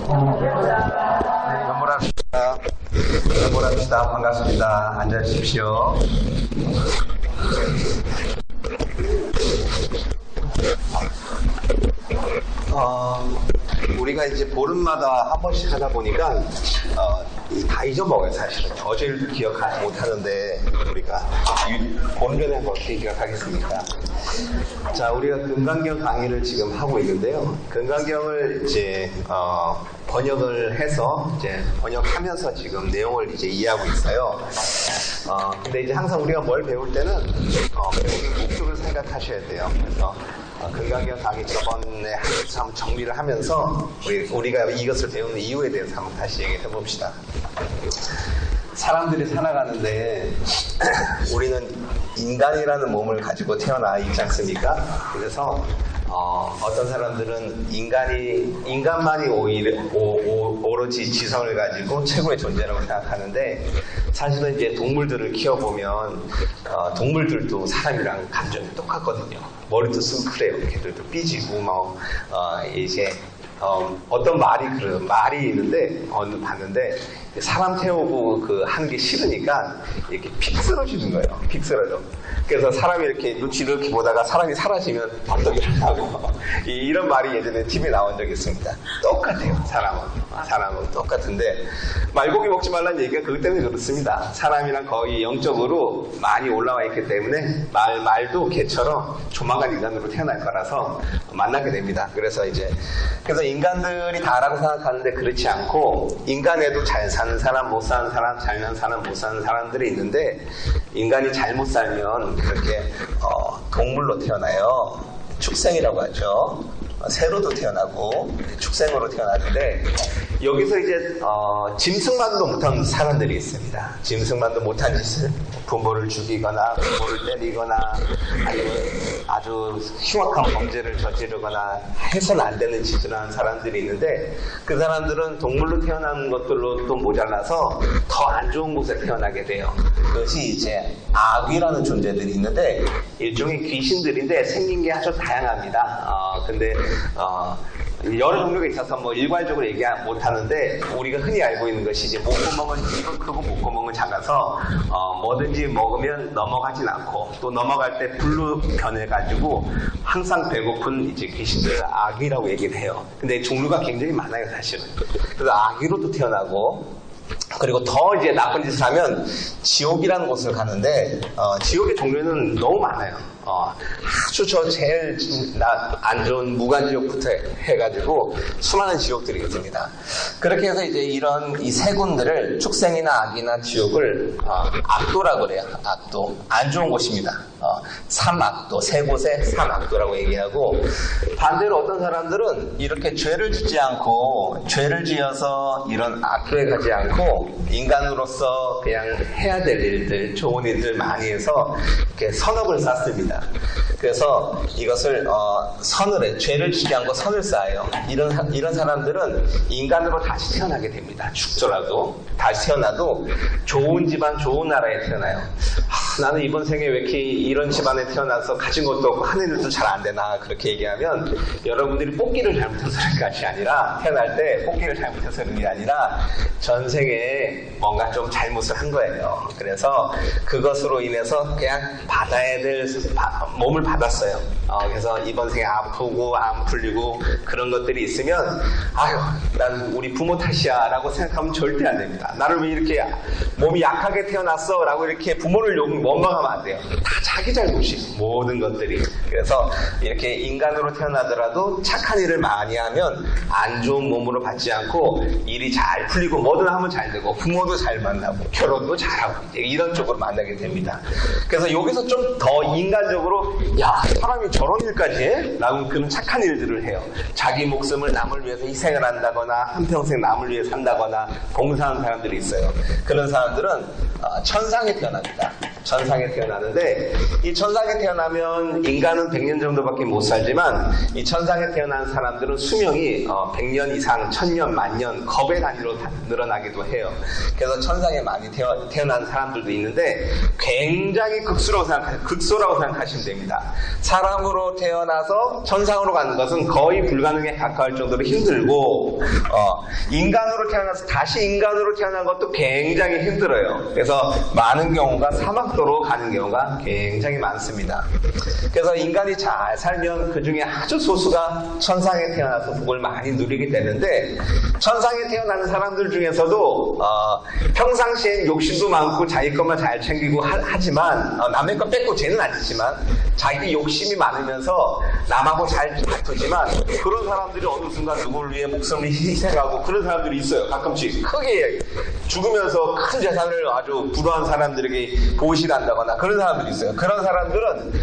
연보랍시다. 연보랍시다. 반갑습니다. 앉아주십시오. 우리가 이제 보름마다 한 번씩 하다 보니까 다 잊어먹어요. 사실은 어제 일도 기억하지 못하는데 우리가 보름 전에 어떻게 기억하겠습니까? 자, 우리가 금강경 강의를 지금 하고 있는데요. 금강경을 이제 번역을 해서 이제 번역하면서 지금 내용을 이제 이해하고 있어요. 근데 이제 항상 우리가 뭘 배울 때는 배우는 목적을 생각하셔야 돼요. 그래서 금강경 강의 저번에 한번 정리를 하면서 우리가 이것을 배우는 이유에 대해서 한번 다시 얘기해 봅시다. 사람들이 살아가는데 우리는 인간이라는 몸을 가지고 태어나 있지 않습니까? 그래서 어떤 사람들은 인간만이 오로지 지성을 가지고 최고의 존재라고 생각하는데, 사실은 이제 동물들을 키워보면 동물들도 사람이랑 감정이 똑같거든요. 머리도 싱크래요. 걔들도 삐지고 이제 어떤 말이 있는데 봤는데 사람 태우고 한 게 싫으니까 이렇게 픽 쓰러지는 거예요. 픽 쓰러져. 그래서 사람이 이렇게 눈치 이렇게 보다가 사람이 사라지면 벌떡 일어나고 이런 말이 예전에 TV에 나온 적이 있습니다. 똑같아요. 사람은 똑같은데 말고기 먹지 말라는 얘기가 그것 때문에 그렇습니다. 사람이랑 거의 영적으로 많이 올라와 있기 때문에 말도 개처럼 조만간 인간으로 태어날 거라서 만나게 됩니다. 그래서 인간들이 다라고 생각하는데 그렇지 않고, 인간에도 잘 사는 사람, 못 사는 사람, 잘 사는 사람, 못 사는 사람들이 있는데, 인간이 잘못 살면 그렇게 동물로 태어나요. 축생이라고 하죠. 새로도 태어나고 축생으로 태어나는데, 여기서 이제 짐승만도 못한 사람들이 있습니다. 짐승만도 못한 짓을, 부모를 죽이거나 부모를 때리거나 아니면 아주 흉악한 범죄를 저지르거나 해서는 안 되는 짓을 하는 사람들이 있는데, 그 사람들은 동물로 태어난 것들로 또 모자라서 더 안 좋은 곳에 태어나게 돼요. 그것이 이제 악귀라는 존재들이 있는데, 일종의 귀신들인데 생긴 게 아주 다양합니다. 근데 여러 종류가 있어서 일괄적으로 얘기 못하는데, 우리가 흔히 알고 있는 것이 이제 목구멍은 입은 크고 목구멍은 작아서 뭐든지 먹으면 넘어가진 않고, 또 넘어갈 때 불로 변해가지고 항상 배고픈 이제 귀신들, 악귀라고 얘기를 해요. 근데 종류가 굉장히 많아요, 사실은. 그래서 악귀로도 태어나고, 그리고 더 이제 나쁜 짓을 하면 지옥이라는 곳을 가는데, 지옥의 종류는 너무 많아요. 아주 제일 안 좋은 무간지옥부터 해가지고 수많은 지옥들이 있습니다. 그렇게 해서 이제 이 세 군들을, 축생이나 악이나 지옥을 악도라고 그래요. 악도. 안 좋은 곳입니다. 삼악도, 세 곳에 삼악도라고 얘기하고, 반대로 어떤 사람들은 이렇게 죄를 짓지 않고, 죄를 지어서 이런 악도에 가지 않고 인간으로서 그냥 해야 될 일들, 좋은 일들 많이 해서 이렇게 선업을 쌓습니다. 그래서 이것을 선을 해, 죄를 지지 않고 선을 쌓아요. 이런 사람들은 인간으로 다시 태어나게 됩니다. 죽더라도 다시 태어나도 좋은 집안, 좋은 나라에 태어나요. 나는 이번 생에 왜 이렇게 이런 집안에 태어나서 가진 것도 없고 하는 일도 잘 안 되나, 그렇게 얘기하면 여러분들이 뽑기를 잘못해서 그런 것이 아니라, 태어날 때 뽑기를 잘못해서 그런 게 아니라 전생에 뭔가 좀 잘못을 한 거예요. 그래서 그것으로 인해서 그냥 받아야 될 몸을 받았어요. 그래서 이번 생에 아프고 안 풀리고 그런 것들이 있으면, 아유, 난 우리 부모 탓이야 라고 생각하면 절대 안 됩니다. 나를 왜 이렇게 몸이 약하게 태어났어 라고 이렇게 부모를 원망하면 안 돼요. 다 자기 잘못이, 모든 것들이. 그래서 이렇게 인간으로 태어나더라도 착한 일을 많이 하면 안 좋은 몸으로 받지 않고 일이 잘 풀리고 뭐든 하면 잘 되고 부모도 잘 만나고 결혼도 잘하고 이런 쪽으로 만나게 됩니다. 그래서 여기서 좀 더 인간적으로, 야, 사람이 저런 일까지 해? 라고 그런 착한 일들을 해요. 자기 목숨을 남을 위해서 희생을 한다거나 한평생 남을 위해 산다거나 봉사하는 사람들이 있어요. 그런 사람들은 천상에 태어납니다. 천상에 태어나는데 이 천상에 태어나면 인간은 100년 정도밖에 못 살지만 이 천상에 태어난 사람들은 수명이 100년 이상, 1000년, 만년, 겁의 단위로 늘어나기도 해요. 그래서 천상에 많이 태어난 사람들도 있는데 굉장히 극소라고 생각하시면 됩니다. 사람으로 태어나서 천상으로 가는 것은 거의 불가능에 가까울 정도로 힘들고 인간으로 태어나서 다시 인간으로 태어난 것도 굉장히 힘들어요. 그래서 많은 경우가 사막도로 가는 경우가 굉장히 많습니다. 그래서 인간이 잘 살면 그 중에 아주 소수가 천상에 태어나서 복을 많이 누리게 되는데 천상에 태어나는 사람들 중에서도 평상시엔 욕심도 많고 자기 것만 잘 챙기고 하지만 남의 것 뺏고 죄는 아니지만 자기 욕심이 많으면서 남하고 잘 다투지만 그런 사람들이 어느 순간 누구를 위해 목숨을 희생하고 그런 사람들이 있어요. 가끔씩 크게 죽으면서 큰 재산을 아주 불우한 사람들에게 보시한다거나 그런 사람들이 있어요. 그런 사람들은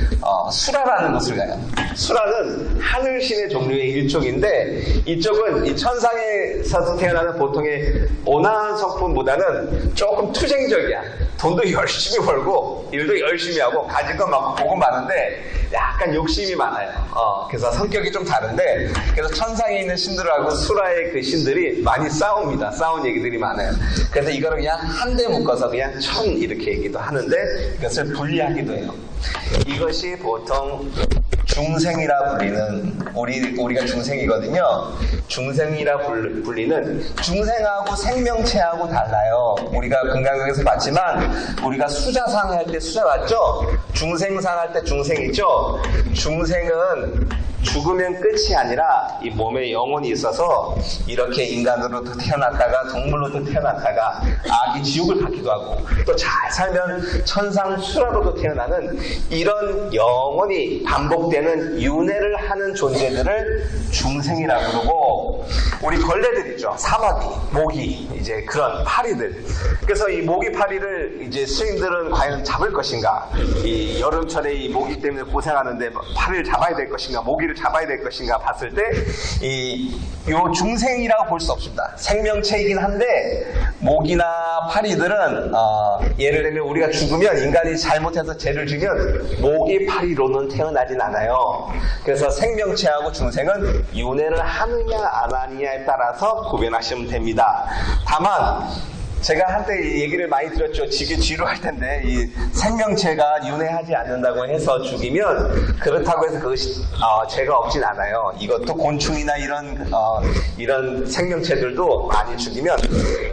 수라라는 곳을 가요. 수라는 하늘신의 종류의 일종인데 이쪽은 이 천상에서 태어나는 보통의 온화한 성품보다는 조금 투쟁적이야. 돈도 열심히 벌고 일도 열심히 하고 가진 건 많고 복은 많은데 약간 욕심이 많아요. 그래서 성격이 좀 다른데 그래서 천상에 있는 신들하고 수라의 그 신들이 많이 싸웁니다. 싸운 얘기들이 많아요. 그래서 이거를 그냥 한데 묶어서 그냥 천 이렇게 얘기도 하는데 이것을 분리하기도 해요. 이것이 보통 중생이라 불리는 우리가 중생이거든요. 중생이라 불리는 중생하고 생명체하고 달라요. 우리가 금강경에서 봤지만 우리가 수자상 할 때 수자 맞죠? 중생상 할 때 중생이죠? 중생은 죽으면 끝이 아니라 이 몸에 영혼이 있어서 이렇게 인간으로도 태어났다가 동물로도 태어났다가 악이 지옥을 받기도 하고 또 잘 살면 천상 수라로도 태어나는 이런 영혼이 반복되는 윤회를 하는 존재들을 중생이라고 그러고 우리 벌레들 있죠. 사마귀, 모기, 이제 그런 파리들. 그래서 이 모기 파리를 이제 스님들은 과연 잡을 것인가? 이 여름철에 이 모기 때문에 고생하는데 파리를 잡아야 될 것인가? 모기를 잡아야 될 것인가 봤을 때 요 중생이라고 볼 수 없습니다. 생명체이긴 한데 모기나 파리들은 예를 들면 우리가 죽으면 인간이 잘못해서 죄를 지면 모기 파리로는 태어나진 않아요. 그래서 생명체하고 중생은 윤회를 하느냐 안 하느냐에 따라서 구별하시면 됩니다. 다만 제가 한때 이 얘기를 많이 들었죠. 지루할 텐데 이 생명체가 윤회하지 않는다고 해서 죽이면 그렇다고 해서 그것이 죄가 없진 않아요. 이것도 곤충이나 이런 생명체들도 많이 죽이면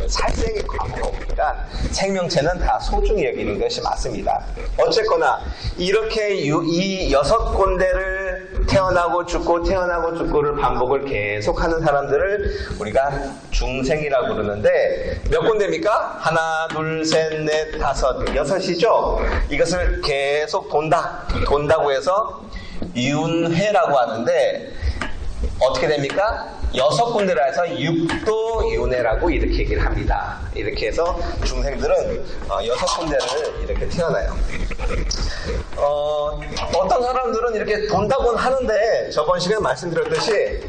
살생이 과거가 오니까 생명체는 다 소중히 여기는 것이 맞습니다. 어쨌거나 이렇게 이 6군데를 태어나고 죽고 태어나고 죽고를 반복을 계속하는 사람들을 우리가 중생이라고 그러는데 몇 군데입니까? 하나, 둘, 셋, 넷, 다섯, 6이죠? 이것을 계속 돈다고 해서 윤회라고 하는데 어떻게 됩니까? 6군데라 해서 육도 윤회라고 이렇게 얘기를 합니다. 이렇게 해서 중생들은 6군데를 이렇게 태어나요. 어떤 사람들은 이렇게 돈다고는 하는데 저번 시간에 말씀드렸듯이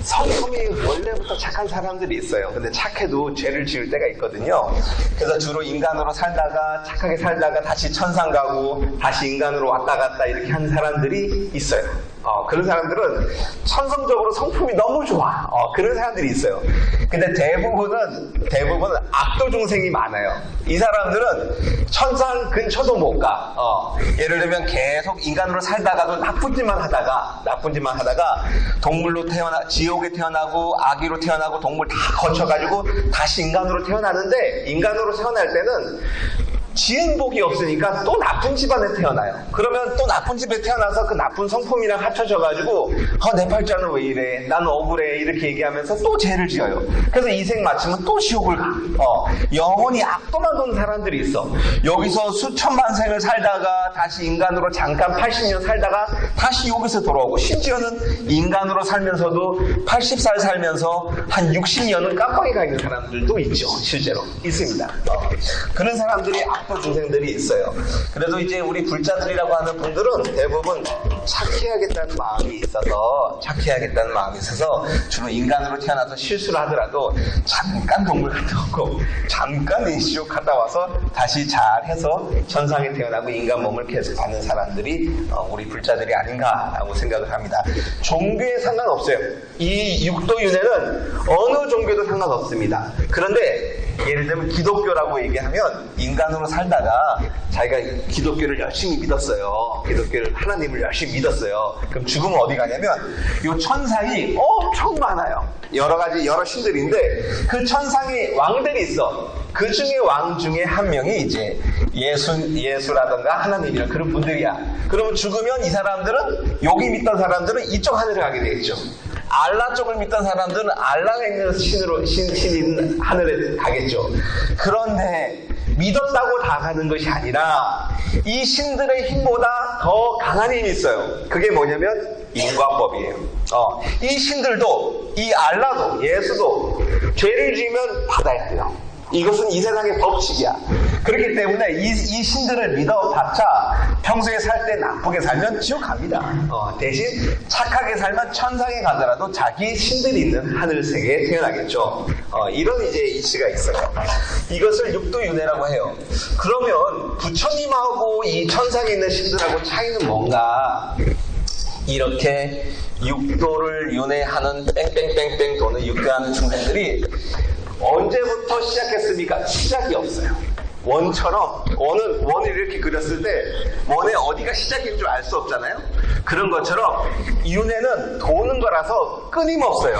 성품이 원래부터 착한 사람들이 있어요. 근데 착해도 죄를 지을 때가 있거든요. 그래서 주로 인간으로 살다가 착하게 살다가 다시 천상 가고 다시 인간으로 왔다 갔다 이렇게 하는 사람들이 있어요. 그런 사람들은 천성적으로 성품이 너무 좋아. 그런 사람들이 있어요. 근데 대부분은 악도 중생이 많아요. 이 사람들은 천상 근처도 못 가. 예를 들면 계속 인간으로 살다가도 나쁜 짓만 하다가 동물로 지옥에 태어나고 아기로 태어나고 동물 다 거쳐가지고 다시 인간으로 태어나는데 인간으로 태어날 때는 지은 복이 없으니까 또 나쁜 집안에 태어나요. 그러면 또 나쁜 집에 태어나서 그 나쁜 성품이랑 합쳐져가지고 내 팔자는 왜 이래? 난 억울해. 이렇게 얘기하면서 또 죄를 지어요. 그래서 이 생 마치면 또 지옥을 가. 영원히 악도만 돈 사람들이 있어. 여기서 수천만 생을 살다가 다시 인간으로 잠깐 80년 살다가 다시 여기서 돌아오고 심지어는 인간으로 살면서도 80살 살면서 한 60년은 깜빡이 가 있는 사람들도 있죠. 실제로 있습니다. 그런 사람들이 또 중생들이 있어요. 그래도 이제 우리 불자들이라고 하는 분들은 대부분 착해야겠다는 마음이 있어서 주로 인간으로 태어나서 실수를 하더라도 잠깐 동물 갔다 오고 잠깐 인시족 갔다 와서 다시 잘해서 천상에 태어나고 인간 몸을 계속 받는 사람들이 우리 불자들이 아닌가라고 생각을 합니다. 종교에 상관없어요. 이 육도윤회는 어느 종교도 상관없습니다. 그런데 예를 들면 기독교라고 얘기하면 인간으로 살다가 자기가 기독교를 열심히 믿었어요. 기독교를 하나님을 열심히 믿었어요. 그럼 죽으면 어디 가냐면 이 천상이 엄청 많아요. 여러 신들인데 그 천상에 왕들이 있어. 그 중에 왕 중에 한 명이 이제 예수라든가 하나님이라 그런 분들이야. 그러면 죽으면 이 사람들은 여기 믿던 사람들은 이쪽 하늘에 가게 되겠죠. 알라 쪽을 믿던 사람들은 알라가 있는 신이 있는 하늘에 가겠죠. 그런데 믿었다고 다 가는 것이 아니라 이 신들의 힘보다 더 강한 힘이 있어요. 그게 뭐냐면 인과법이에요. 이 신들도 이 알라도 예수도 죄를 지으면 받아야 돼요. 이것은 이 세상의 법칙이야. 그렇기 때문에 이 신들을 믿어봤자 평소에 살 때 나쁘게 살면 지옥 갑니다. 대신 착하게 살면 천상에 가더라도 자기 신들이 있는 하늘세계에 태어나겠죠. 이런 이제 이치가 있어요. 이것을 육도윤회라고 해요. 그러면 부처님하고 이 천상에 있는 신들하고 차이는 뭔가? 이렇게 육도를 윤회하는 뺑뺑뺑뺑 도는 육도하는 중생들이 언제부터 시작했습니까? 시작이 없어요. 원처럼 원을 이렇게 그렸을 때 원의 어디가 시작인 줄 알 수 없잖아요. 그런 것처럼 윤회는 도는 거라서 끊임없어요.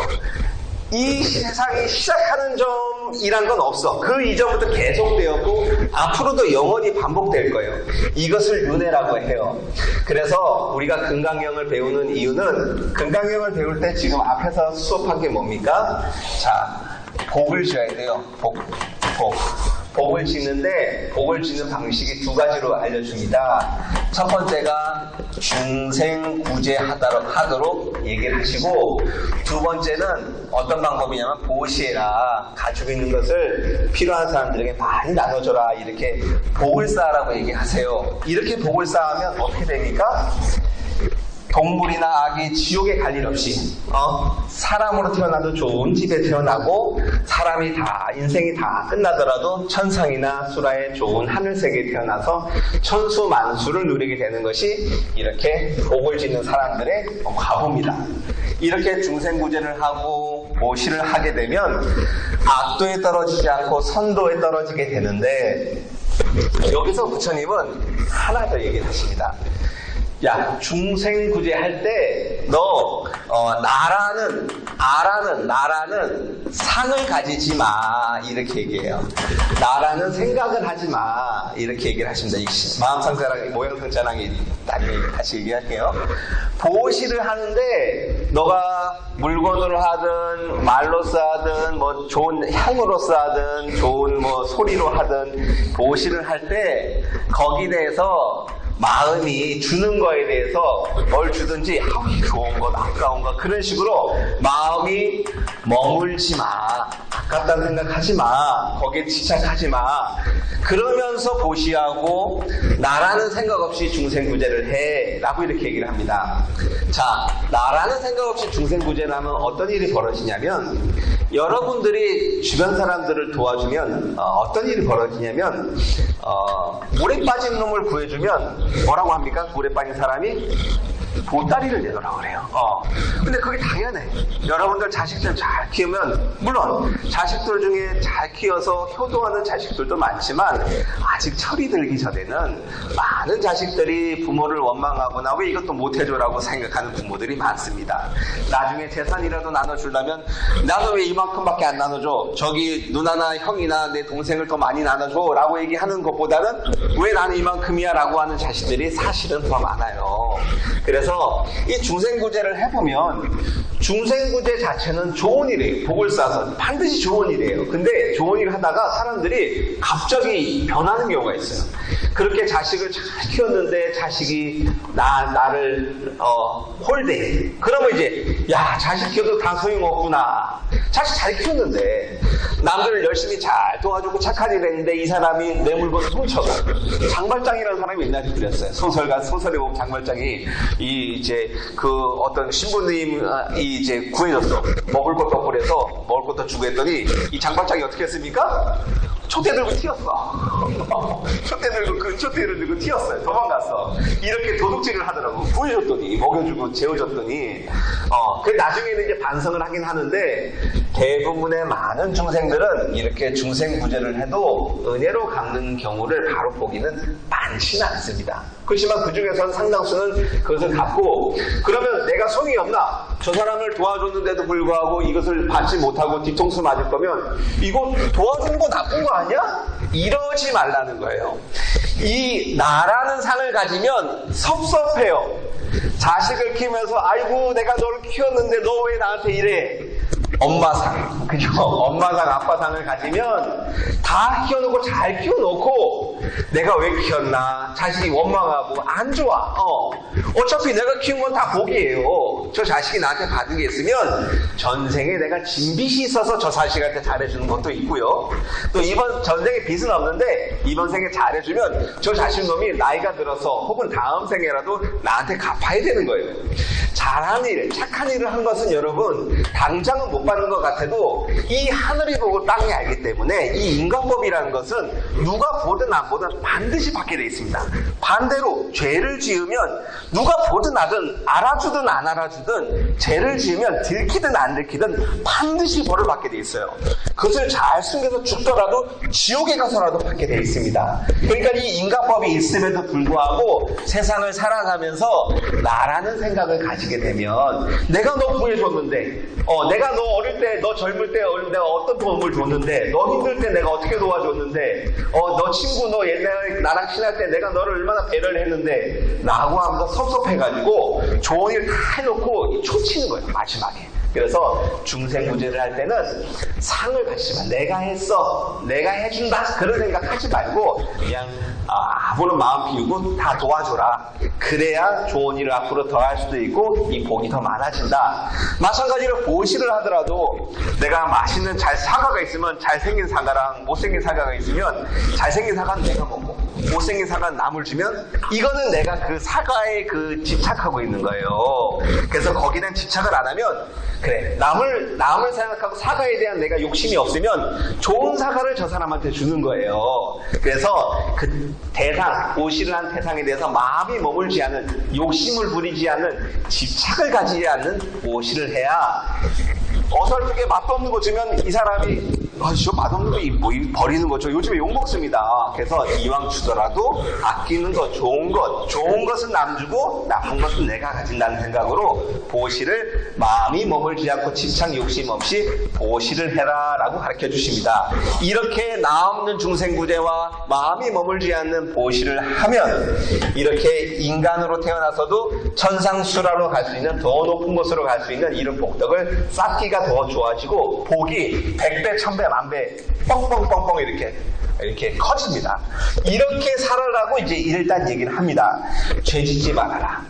이 세상이 시작하는 점이란 건 없어. 그 이전부터 계속되었고 앞으로도 영원히 반복될 거예요. 이것을 윤회라고 해요. 그래서 우리가 금강경을 배우는 이유는 금강경을 배울 때 지금 앞에서 수업한 게 뭡니까? 자, 복을 지어야 돼요. 복을 짓는데 복을 짓는 방식이 두 가지로 알려줍니다. 첫 번째가 중생구제하도록 얘기를 하시고, 두 번째는 어떤 방법이냐면 보시해라, 가지고 있는 것을 필요한 사람들에게 많이 나눠줘라, 이렇게 복을 쌓으라고 얘기하세요. 이렇게 복을 쌓으면 어떻게 됩니까? 동물이나 아기 지옥에 갈 일 없이 사람으로 태어나도 좋은 집에 태어나고, 사람이 다 인생이 다 끝나더라도 천상이나 수라의 좋은 하늘세계에 태어나서 천수만수를 누리게 되는 것이 이렇게 복을 짓는 사람들의 과보입니다. 이렇게 중생구제를 하고 보시를 하게 되면 악도에 떨어지지 않고 선도에 떨어지게 되는데, 여기서 부처님은 하나 더 얘기를 하십니다. 야, 중생구제 할 때 너 나라는 상을 가지지 마, 이렇게 얘기해요. 나라는 생각을 하지 마, 이렇게 얘기를 하십니다. 이 마음상자랑 모양상자랑이 다시 얘기할게요. 보시를 하는데 너가 물건으로 하든 말로 하든 뭐 좋은 향으로 하든 좋은 뭐 소리로 하든 보시를 할 때 거기에 대해서 마음이 주는 거에 대해서 뭘 주든지 좋은 것, 아까운 것, 그런 식으로 마음이 머물지 마, 아깝다는 생각하지 마, 거기에 집착하지 마, 그러면서 보시하고 나라는 생각 없이 중생구제를 해 라고 이렇게 얘기를 합니다. 자, 나라는 생각 없이 중생구제를 하면 어떤 일이 벌어지냐면, 여러분들이 주변 사람들을 도와주면 어떤 일이 벌어지냐면, 물에 빠진 놈을 구해주면 뭐라고 합니까? 물에 빠진 사람이 보따리를 내놓으라고 그래요. 근데 그게 당연해. 여러분들 자식들 잘 키우면, 물론 자식들 중에 잘 키워서 효도하는 자식들도 많지만 아직 철이 들기 전에는 많은 자식들이 부모를 원망하거나 왜 이것도 못해줘라고 생각하는 부모들이 많습니다. 나중에 재산이라도 나눠주려면 나는 왜 이만큼밖에 안 나눠줘? 저기 누나나 형이나 내 동생을 더 많이 나눠줘 라고 얘기하는 것보다는 왜 나는 이만큼이야 라고 하는 자식들이 사실은 더 많아요. 그래서 이 중생구제를 해보면 중생구제 자체는 좋은 일이에요. 복을 쌓아서 반드시 좋은 일이에요. 근데 좋은 일을 하다가 사람들이 갑자기 변하는 경우가 있어요. 그렇게 자식을 잘 키웠는데 자식이 나를 홀대. 그러면 이제 야, 자식 키워도 다 소용없구나. 자식 잘 키웠는데 남들을 열심히 잘 도와주고 착한 일 했는데 이 사람이 내 물건을 훔쳐가. 장발장이라는 사람이 옛날에 그랬어요. 소설에 보면 장발장이 이제 그 어떤 신부님이 이제 구해줬어. 먹을 것도 없고 그래서 먹을 것도 주고 했더니 이 장발장이 어떻게 했습니까? 촛대 들고 튀었어. 촛대 들고 근초대를 들고 튀었어요. 도망갔어. 이렇게 도둑질을 하더라고. 구해줬더니 먹여주고 재워줬더니 그 나중에는 이제 반성을 하긴 하는데 대부분의 많은 중생들은 이렇게 중생구제를 해도 은혜로 갚는 경우를 바로 보기는 많지는 않습니다. 그렇지만 그 중에서는 상당수는 그것을 갚고 그러면 내가 성이 없나? 저 사람을 도와줬는데도 불구하고 이것을 받지 못하고 뒤통수 맞을 거면 이거 도와준 거 나쁜 거 아니야? 이러지 말라는 거예요. 이 나라는 상을 가지면 섭섭해요. 자식을 키우면서 아이고 내가 너를 키웠는데 너 왜 나한테 이래? 엄마상, 그죠? 엄마상, 아빠상을 가지면 다 키워놓고 잘 키워놓고 내가 왜 키웠나? 자식이 원망하고 안 좋아. 어차피 내가 키운 건 다 복이에요. 저 자식이 나한테 받은 게 있으면 전생에 내가 진빚이 있어서 저 자식한테 잘해주는 것도 있고요. 또 이번 전생에 빚은 없는데 이번 생에 잘해주면 저 자식 놈이 나이가 들어서 혹은 다음 생에라도 나한테 갚아야 되는 거예요. 잘한 일, 착한 일을 한 것은 여러분 당장은 못 받는 것 같아도 이 하늘이 보고 땅이 알기 때문에 이 인간법이라는 것은 누가 보든 안 보든 반드시 받게 되어 있습니다. 반대로 죄를 지으면 누가 보든 하든 알아주든 안 알아주든 죄를 지으면 들키든 안 들키든 반드시 벌을 받게 되어 있어요. 그것을 잘 숨겨서 죽더라도 지옥에 가서라도 받게 되어 있습니다. 그러니까 이 인간법이 있음에도 불구하고 세상을 살아가면서 나라는 생각을 가지게 되면 내가 너 구해줬는데 내가 너 어릴 때, 너 젊을 때 내가 어떤 도움을 줬는데 너 힘들 때 내가 어떻게 도와줬는데 너 친구 너 옛날에 나랑 친할 때 내가 너를 얼마나 배려를 했는데 라고 하면서 섭섭해가지고 좋은 일 다 해놓고 초치는 거예요. 마지막에. 그래서 중생구제를 할 때는 상을 가지지만 내가 했어, 내가 해준다 그런 생각하지 말고 그냥 아무런 마음 비우고 다 도와줘라. 그래야 좋은 일을 앞으로 더 할 수도 있고 이 복이 더 많아진다. 마찬가지로 보시를 하더라도 내가 맛있는 사과가 있으면 잘생긴 사과랑 못생긴 사과가 있으면 잘생긴 사과는 내가 먹고 못생긴 사과는 남을 주면 이거는 내가 그 사과에 그 집착하고 있는 거예요. 그래서 거기는 집착을 안 하면 그래 남을 생각하고 사과에 대한 내가 욕심이 없으면 좋은 사과를 저 사람한테 주는 거예요. 그래서 그 대상, 보시를 한 대상에 대해서 마음이 머물지 않은 욕심을 부리지 않는 집착을 가지지 않는 보시를 해야 어설프게 맛도 없는 거 주면 이 사람이 저 맛없는 거 뭐 버리는 거죠. 요즘에 욕 먹습니다. 그래서 이왕 주더라도 아끼는 거, 좋은 것은 남 주고 나쁜 것은 내가 가진다는 생각으로 보시를 마음이 머물지 않고 집착 욕심 없이 보시를 해라 라고 가르쳐 주십니다. 이렇게 나 없는 중생구제와 마음이 머물지 않는 보시를 하면 이렇게 인간으로 태어나서도 천상수라로 갈 수 있는 더 높은 곳으로 갈 수 있는 이런 복덕을 쌓기가 더 좋아지고 복이 100배, 1000배, 만배 뻥뻥뻥뻥 이렇게 커집니다. 이렇게 살아라고 이제 일단 얘기를 합니다. 죄 짓지 말아라.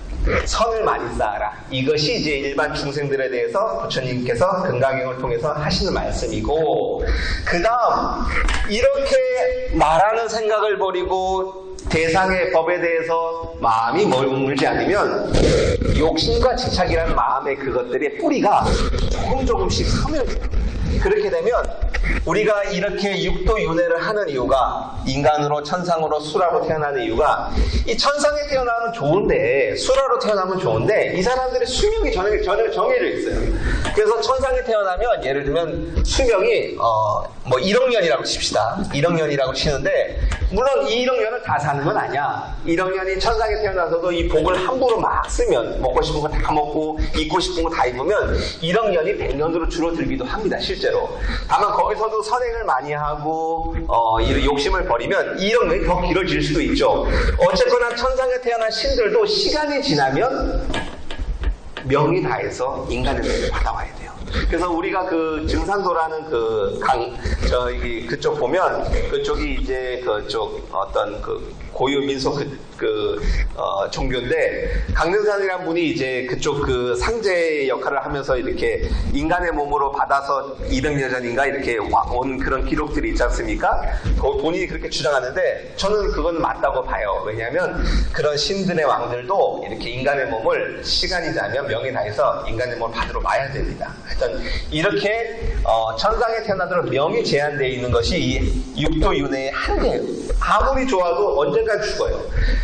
선을 많이 쌓아라. 이것이 이제 일반 중생들에 대해서 부처님께서 금강경을 통해서 하시는 말씀이고, 그 다음 이렇게 말하는 생각을 버리고 대상의 법에 대해서 마음이 머물지 않으면 욕심과 집착이라는 마음의 그것들의 뿌리가 조금씩 서면해요. 그렇게 되면 우리가 이렇게 육도윤회를 하는 이유가, 인간으로 천상으로 수라로 태어나는 이유가, 이 천상에 태어나면 좋은데 수라로 태어나면 좋은데 이 사람들의 수명이 전혀 정해져 있어요. 그래서 천상에 태어나면 예를 들면 수명이 뭐 1억 년이라고 칩시다. 1억 년이라고 치는데 물론 이 1억 년을 다 사는 건 아니야. 1억 년이 천상에 태어나서도 이 복을 함부로 막 쓰면 먹고 싶은 거 다 먹고 입고 싶은 거 다 입으면 1억 년이 100년으로 줄어들기도 합니다. 실제로. 다만 거기서도 선행을 많이 하고 이 욕심을 버리면 1억 년이 더 길어질 수도 있죠. 어쨌거나 천상에 태어난 신들도 시간이 지나면 명이 다해서 인간의 명을 받아와야 돼요. 그래서 우리가 그 증산도라는 저기 그쪽 보면 그쪽이 이제 그쪽 어떤 그 고유 민속 종교인데 강릉산이라는 분이 이제 그쪽 그 상제 역할을 하면서 이렇게 인간의 몸으로 받아서 200년 전인가 이렇게 온 그런 기록들이 있지 않습니까? 본인이 그렇게 주장하는데 저는 그건 맞다고 봐요. 왜냐하면 그런 신들의 왕들도 이렇게 인간의 몸을 시간이 나면 명이 다해서 인간의 몸을 받으러 와야 됩니다. 하여튼 이렇게 천상에 태어나도록 명이 제한되어 있는 것이 이 육도윤회의 한계예요. 아무리 좋아도 언젠간 죽어요.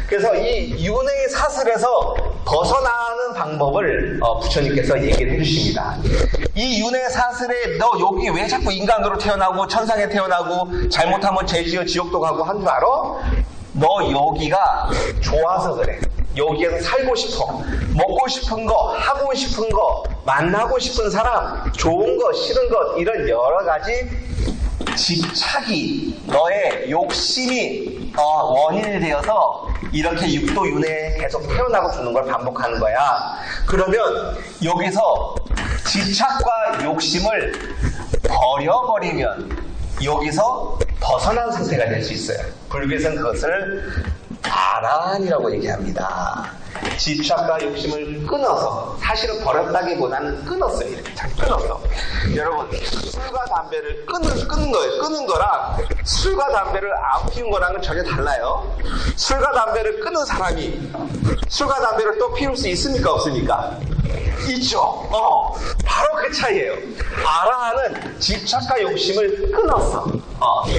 그래서 이 윤회의 사슬에서 벗어나는 방법을 부처님께서 얘기를 해주십니다. 이 윤회의 사슬에 너 여기 왜 자꾸 인간으로 태어나고 천상에 태어나고 잘못하면 죄지어 지옥도 가고 한 줄 알아? 너 여기가 좋아서 그래. 여기에서 살고 싶어. 먹고 싶은 거, 하고 싶은 거, 만나고 싶은 사람, 좋은 거, 싫은 것 이런 여러 가지 집착이 너의 욕심이 원인이 되어서 이렇게 육도윤회에 계속 태어나고 죽는 걸 반복하는 거야. 그러면 여기서 집착과 욕심을 버려버리면 여기서 벗어난 상태가 될 수 있어요. 불교에서는 그것을 아란이라고 얘기합니다. 집착과 욕심을 끊어서, 사실은 버렸다기보다는 끊었어요. 이렇게 잘 끊었어. 여러분, 술과 담배를 끊는 거예요. 끊는 거랑 술과 담배를 안 피운 거랑은 전혀 달라요. 술과 담배를 끊은 사람이 술과 담배를 또 피울 수 있습니까? 없습니까? 있죠. 바로 그 차이예요. 아라한은 집착과 욕심을 끊었어.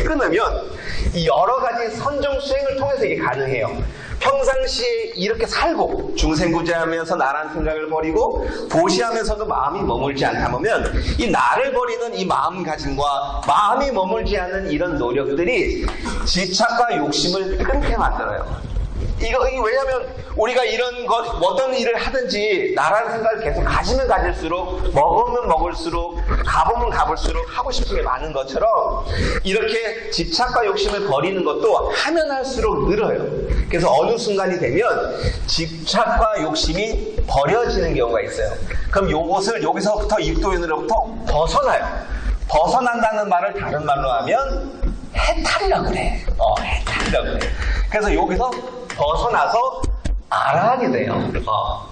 끊으면 이 여러 가지 선정 수행을 통해서 이게 가능해요. 평상시에 이렇게 살고 중생구제하면서 나라는 생각을 버리고 보시하면서도 마음이 머물지 않다 보면 이 나를 버리는 이 마음가짐과 마음이 머물지 않는 이런 노력들이 집착과 욕심을 끊게 만들어요. 이거 왜냐면 우리가 이런 것 어떤 일을 하든지 나라는 생각을 계속 가지면 가질수록 먹으면 먹을수록 가보면 가볼수록 하고 싶은 게 많은 것처럼 이렇게 집착과 욕심을 버리는 것도 하면 할수록 늘어요. 그래서 어느 순간이 되면 집착과 욕심이 버려지는 경우가 있어요. 그럼 요것을 여기서부터 육도윤으로부터 벗어나요. 벗어난다는 말을 다른 말로 하면 해탈이라고 그래. 해탈이라고 그래. 그래서 여기서 벗어나서 아란이 돼요.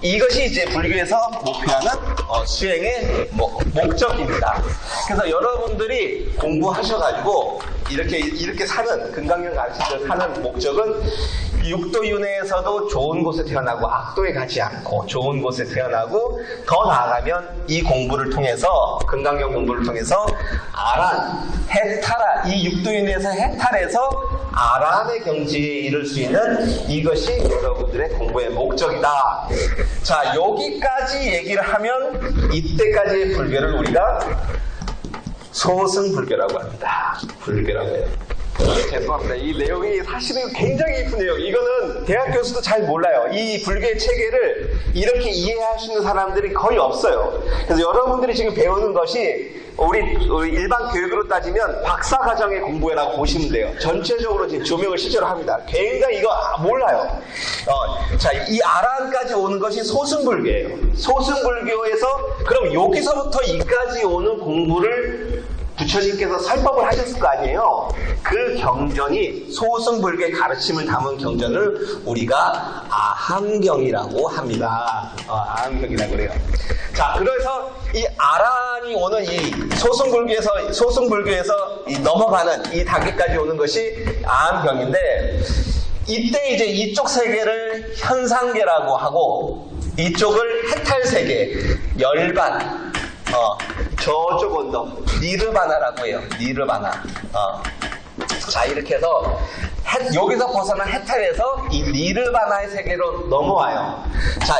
이것이 이제 불교에서 목표하는 수행의 목적입니다. 그래서 여러분들이 공부하셔가지고 이렇게 사는 금강경 가르치듯 사는 목적은 육도윤회에서도 좋은 곳에 태어나고 악도에 가지 않고 좋은 곳에 태어나고 더 나아가면 이 공부를 통해서 금강경 공부를 통해서 아란, 해탈아 이 육도윤회에서 해탈해서 아란의 경지에 이를 수 있는 이것이 여러분들의 공부의 목적이다. 자, 여기까지 얘기를 하면 이때까지의 불교를 우리가 소승불교라고 합니다. 불교라고 해요. 죄송합니다. 이 내용이 사실은 굉장히 깊은 내용. 이거는 대학 교수도 잘 몰라요. 이 불교의 체계를 이렇게 이해할 수 있는 사람들이 거의 없어요. 그래서 여러분들이 지금 배우는 것이 우리 일반 교육으로 따지면 박사과정의 공부라고 보시면 돼요. 전체적으로 지금 조명을 실제로 합니다. 굉장히 이거 몰라요. 자, 이 아란까지 오는 것이 소승불교예요. 소승불교에서 그럼 여기서부터 이까지 오는 공부를 부처님께서 설법을 하셨을 거 아니에요. 그 경전이 소승불교의 가르침을 담은 경전을 우리가 아함경이라고 합니다. 아함경이라고 그래요. 자, 그래서 이 아란이 오는 이 소승불교에서 이 넘어가는 이 단계까지 오는 것이 아함경인데 이때 이제 이쪽 세계를 현상계라고 하고 이쪽을 해탈세계, 열반, 저쪽 언덕 니르바나라고 해요. 니르바나. 자, 이렇게 해서 여기서 벗어난 해탈에서 이 니르바나의 세계로 넘어와요. 자,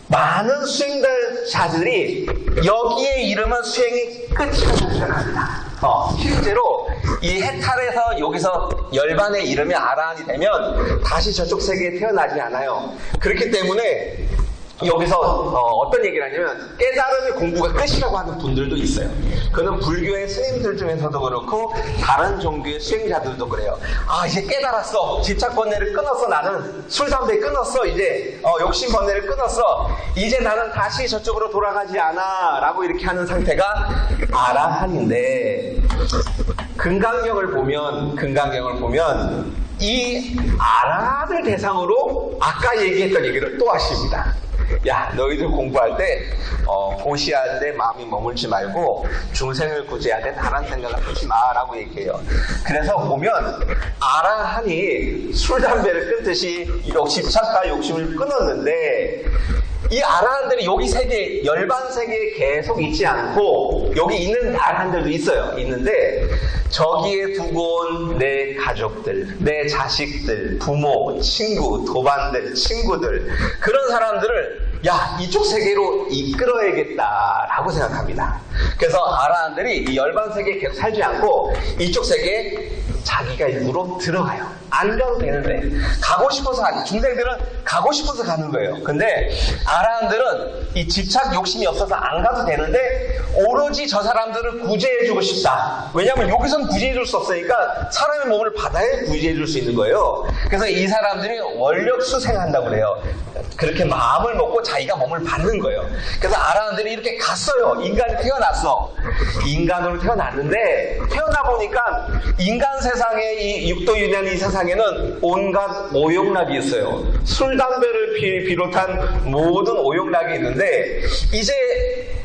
많은 수행자들이 여기에 이르면 수행이 끝이 나옵니다. 실제로 이 해탈에서 여기서 열반에 이르면 아라한이 되면 다시 저쪽 세계에 태어나지 않아요. 그렇기 때문에 여기서 어떤 얘기를 하냐면 깨달음의 공부가 끝이라고 하는 분들도 있어요. 그는 불교의 스님들 중에서도 그렇고 다른 종교의 수행자들도 그래요. 아, 이제 깨달았어. 집착 번뇌를 끊었어. 나는 술 담배 끊었어. 이제 욕심 번뇌를 끊었어. 이제 나는 다시 저쪽으로 돌아가지 않아 라고 이렇게 하는 상태가 아라한인데, 금강경을 보면 이 아라한을 대상으로 아까 얘기했던 얘기를 또 하십니다. 야, 너희들 공부할 때 고시할 때 마음이 머물지 말고 중생을 구제할 때 다른 생각을 하지 마라고 얘기해요. 그래서 보면 아라한이 술 담배를 끊듯이 집착과 욕심을 끊었는데, 이 아라한들이 여기 세계, 열반 세계에 계속 있지 않고 여기 있는 아라한들도 있어요. 있는데 저기에 두고 온 내 가족들, 내 자식들, 부모, 친구, 도반들, 친구들, 그런 사람들을 야, 이쪽 세계로 이끌어야겠다라고 생각합니다. 그래서 아라한들이 이 열반 세계에 계속 살지 않고 이쪽 세계에 자기가 일부러 들어가요. 안 가도 되는데 가고 싶어서 가지. 중생들은 가고 싶어서 가는 거예요. 근데 아라한들은 이 집착 욕심이 없어서 안 가도 되는데 오로지 저 사람들을 구제해주고 싶다. 왜냐하면 여기서는 구제해줄 수 없으니까 사람의 몸을 받아야 구제해줄 수 있는 거예요. 그래서 이 사람들이 원력 수생한다고 그래요. 그렇게 마음을 먹고 자기가 몸을 받는 거예요. 그래서 아라한들이 이렇게 갔어요. 인간이 태어났어. 인간으로 태어났는데 태어나 보니까 인간 세상에 이 육도윤회한 이 세상에는 온갖 오욕락이 있어요. 술, 담배를 비롯한 모든 오욕락이 있는데 이제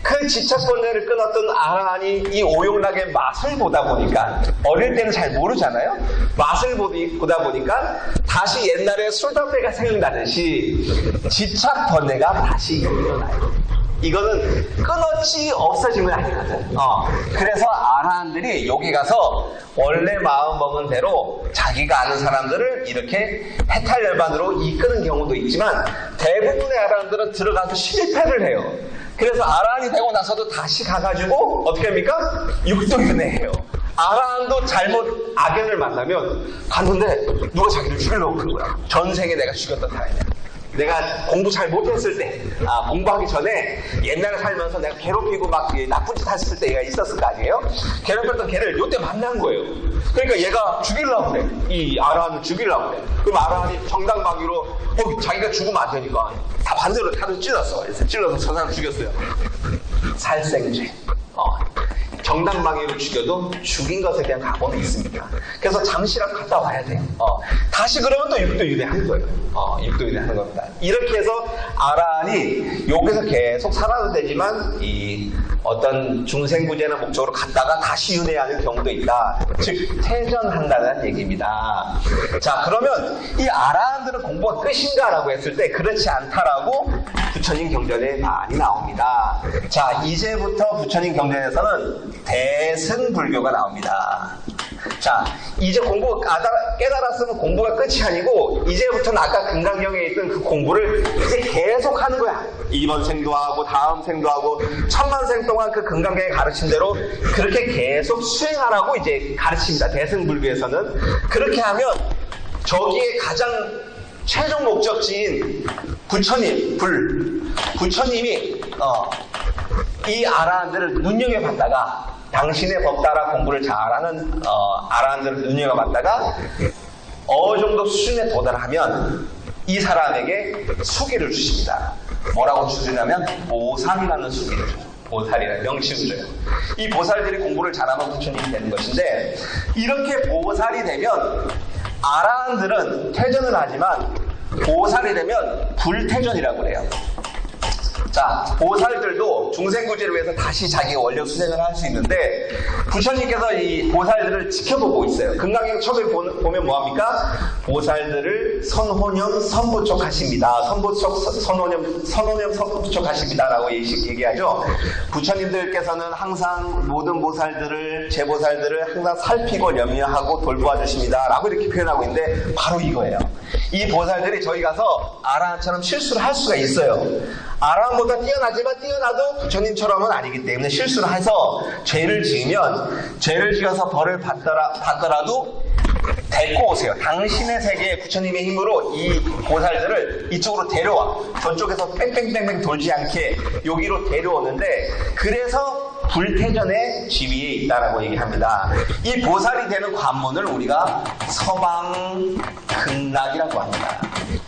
그 집착번뇌를 끊었던 아라한이 이 오욕락의 맛을 보다 보니까, 어릴 때는 잘 모르잖아요. 맛을 보다 보니까 다시 옛날에 술, 담배가 생각나듯이 집착번뇌가 다시 일어나요. 이거는 끊었지 없어진 건 아니거든. 그래서 아라한들이 여기 가서 원래 마음 먹은 대로 자기가 아는 사람들을 이렇게 해탈열반으로 이끄는 경우도 있지만 대부분의 아라한들은 들어가서 실패를 해요. 그래서 아라한이 되고 나서도 다시 가가지고 어떻게 합니까? 육도윤회해요. 아라한도 잘못 악연을 만나면 갔는데 누가 자기를 죽이려고 그런 거야. 전생에 내가 죽였던 사람이야. 내가 공부 잘 못했을 때, 공부하기 전에 옛날에 살면서 내가 괴롭히고 막 나쁜 짓 했을 때가 있었을 거 아니에요? 괴롭혔던 걔를 요때 만난 거예요. 그러니까 얘가 죽이려고 그래. 이 아라한을 죽이려고 그래. 그럼 아라한이 정당방위로 자기가 죽으면 안 되니까 다 반대로 칼을 찔렀어. 그래서 찔러서 저 사람 죽였어요. 살생죄. 정당방위로 죽여도 죽인 것에 대한 각오는 있습니다. 그래서 잠시라도 갔다 와야 돼요. 다시 그러면 또 육도윤회하는 거예요. 육도윤회하는 겁니다. 이렇게 해서 아라한이 여기서 계속 살아도 되지만 이 어떤 중생구제나 목적으로 갔다가 다시 윤회하는 경우도 있다. 즉 퇴전한다는 얘기입니다. 자, 그러면 이 아라한들은 공부가 끝인가라고 했을 때 그렇지 않다라고 부처님 경전에 많이 나옵니다. 자, 이제부터 부처님 경전에서는 대승불교가 나옵니다. 자, 이제 깨달았으면 공부가 끝이 아니고 이제부터는 아까 금강경에 있던 그 공부를 이제 계속 하는 거야. 이번 생도 하고 다음 생도 하고 천만 생 동안 그 금강경에 가르친 대로 그렇게 계속 수행하라고 이제 가르칩니다. 대승불교에서는. 그렇게 하면 저기에 가장 최종 목적지인 부처님이 이 아라한들을 눈여겨봤다가 당신의 법 따라 공부를 잘하는 아라한들을 눈여겨봤다가 어느 정도 수준에 도달하면 이 사람에게 수기를 주십니다. 뭐라고 주시냐면 보살이라는 수기를 줘요. 보살이라는 명칭을 줘요. 이 보살들이 공부를 잘하면 부처님이 되는 것인데, 이렇게 보살이 되면 아라한들은 퇴전을 하지만 보살이 되면 불퇴전이라고 그래요. 자, 보살들도 중생구제를 위해서 다시 자기 원력 수행을 할 수 있는데 부처님께서 이 보살들을 지켜보고 있어요. 금강경 처음에 보면 뭐합니까? 보살들을 선호념 선부촉하십니다. 선호념 선부촉하십니다 라고 얘기하죠. 부처님들께서는 항상 모든 보살들을, 제보살들을 항상 살피고 염려하고 돌보아 주십니다 라고 이렇게 표현하고 있는데 바로 이거예요. 이 보살들이 저희 가서 아라한처럼 실수를 할 수가 있어요. 아라한보다 뛰어나지만 뛰어나도 부처님처럼은 아니기 때문에 실수를 해서 죄를 지어서 벌을 받더라도 데리고 오세요. 당신의 세계에 부처님의 힘으로 이 보살들을 이쪽으로 데려와. 저쪽에서 뺑뺑뺑뺑 돌지 않게 여기로 데려오는데, 그래서 불태전의 지위에 있다라고 얘기합니다. 이 보살이 되는 관문을 우리가 서방극락이라고 합니다.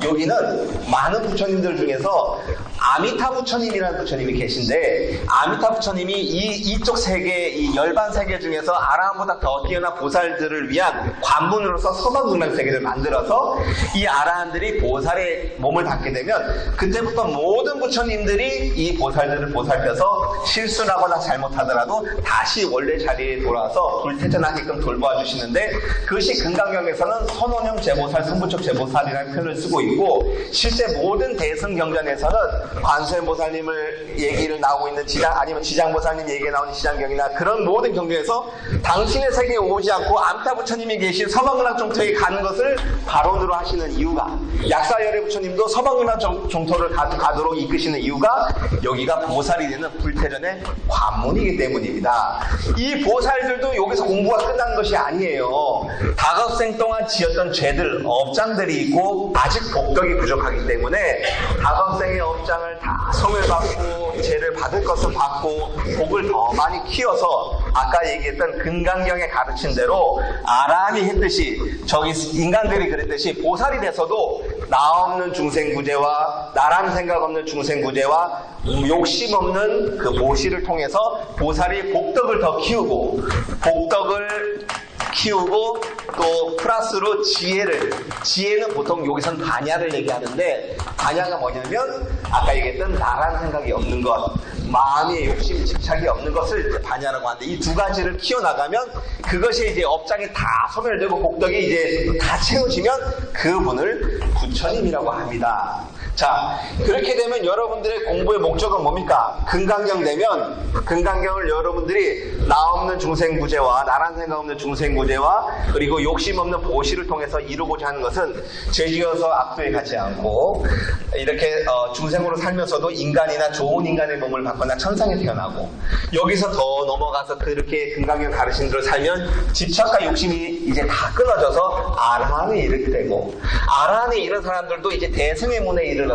여기는 많은 부처님들 중에서 아미타 부처님이라는 부처님이 계신데, 아미타 부처님이 이쪽 세계, 이 열반 세계 중에서 아라한보다 더 뛰어난 보살들을 위한 관문으로서 서방극락 세계를 만들어서 이 아라한들이 보살의 몸을 닿게 되면 그때부터 모든 부처님들이 이 보살들을 보살펴서 실수하거나 잘못하더라도 다시 원래 자리에 돌아와서 불태전하게끔 돌보아 주시는데, 그것이 금강경에서는 선원형 제보살, 선부척 제보살이라는 표현을 쓰고 있고, 실제 모든 대승경전에서는 관세음보살님을 얘기를 나오고 있는 아니면 지장보살님 얘기가 나오는 지장경이나 그런 모든 경전에서 당신의 세계에 오지 않고 암타 부처님이 계신 서방근학 종토에 가는 것을 발언으로 하시는 이유가, 약사열애 부처님도 서방근학 종토를 가도록 이끄시는 이유가 여기가 보살이 되는 불태전의 관문이기 때문입니다. 이 보살들도 여기서 공부가 끝난 것이 아니에요. 다급생 동안 지었던 죄들, 업장들이 있고 아직 복덕이 부족하기 때문에 다급생의 업장을 다 소멸받고 죄를 받을 것을 받고 복을 더 많이 키워서 아까 얘기했던 금강경에 가르친 대로 아라한이 했듯이, 저기 인간들이 그랬듯이 보살이 돼서도 나 없는 중생구제와 나란 생각 없는 중생구제와 욕심 없는 그 모시를 통해서 보살이 복덕을 더 키우고, 복덕을 키우고 또 플러스로 지혜는 보통 여기선 반야를 얘기하는데, 반야가 뭐냐면 아까 얘기했던 나란 생각이 없는 것, 마음의 욕심, 집착이 없는 것을 반야라고 하는데, 이 두 가지를 키워나가면 그것이 이제 업장이 다 소멸되고 복덕이 이제 다 채워지면 그분을 부처님이라고 합니다. 자, 그렇게 되면 여러분들의 공부의 목적은 뭡니까? 금강경 되면 금강경을 여러분들이 나 없는 중생구제와 나란 생각 없는 중생구제와 그리고 욕심 없는 보시를 통해서 이루고자 하는 것은, 죄지어서 악도에 가지 않고 이렇게 중생으로 살면서도 인간이나 좋은 인간의 몸을 받거나 천상에 태어나고, 여기서 더 넘어가서 그렇게 금강경 가르친 대로 살면 집착과 욕심이 이제 다 끊어져서 아라한에 이르게 되고, 아라한에 이른 사람들도 이제 대승의 문에 이르러서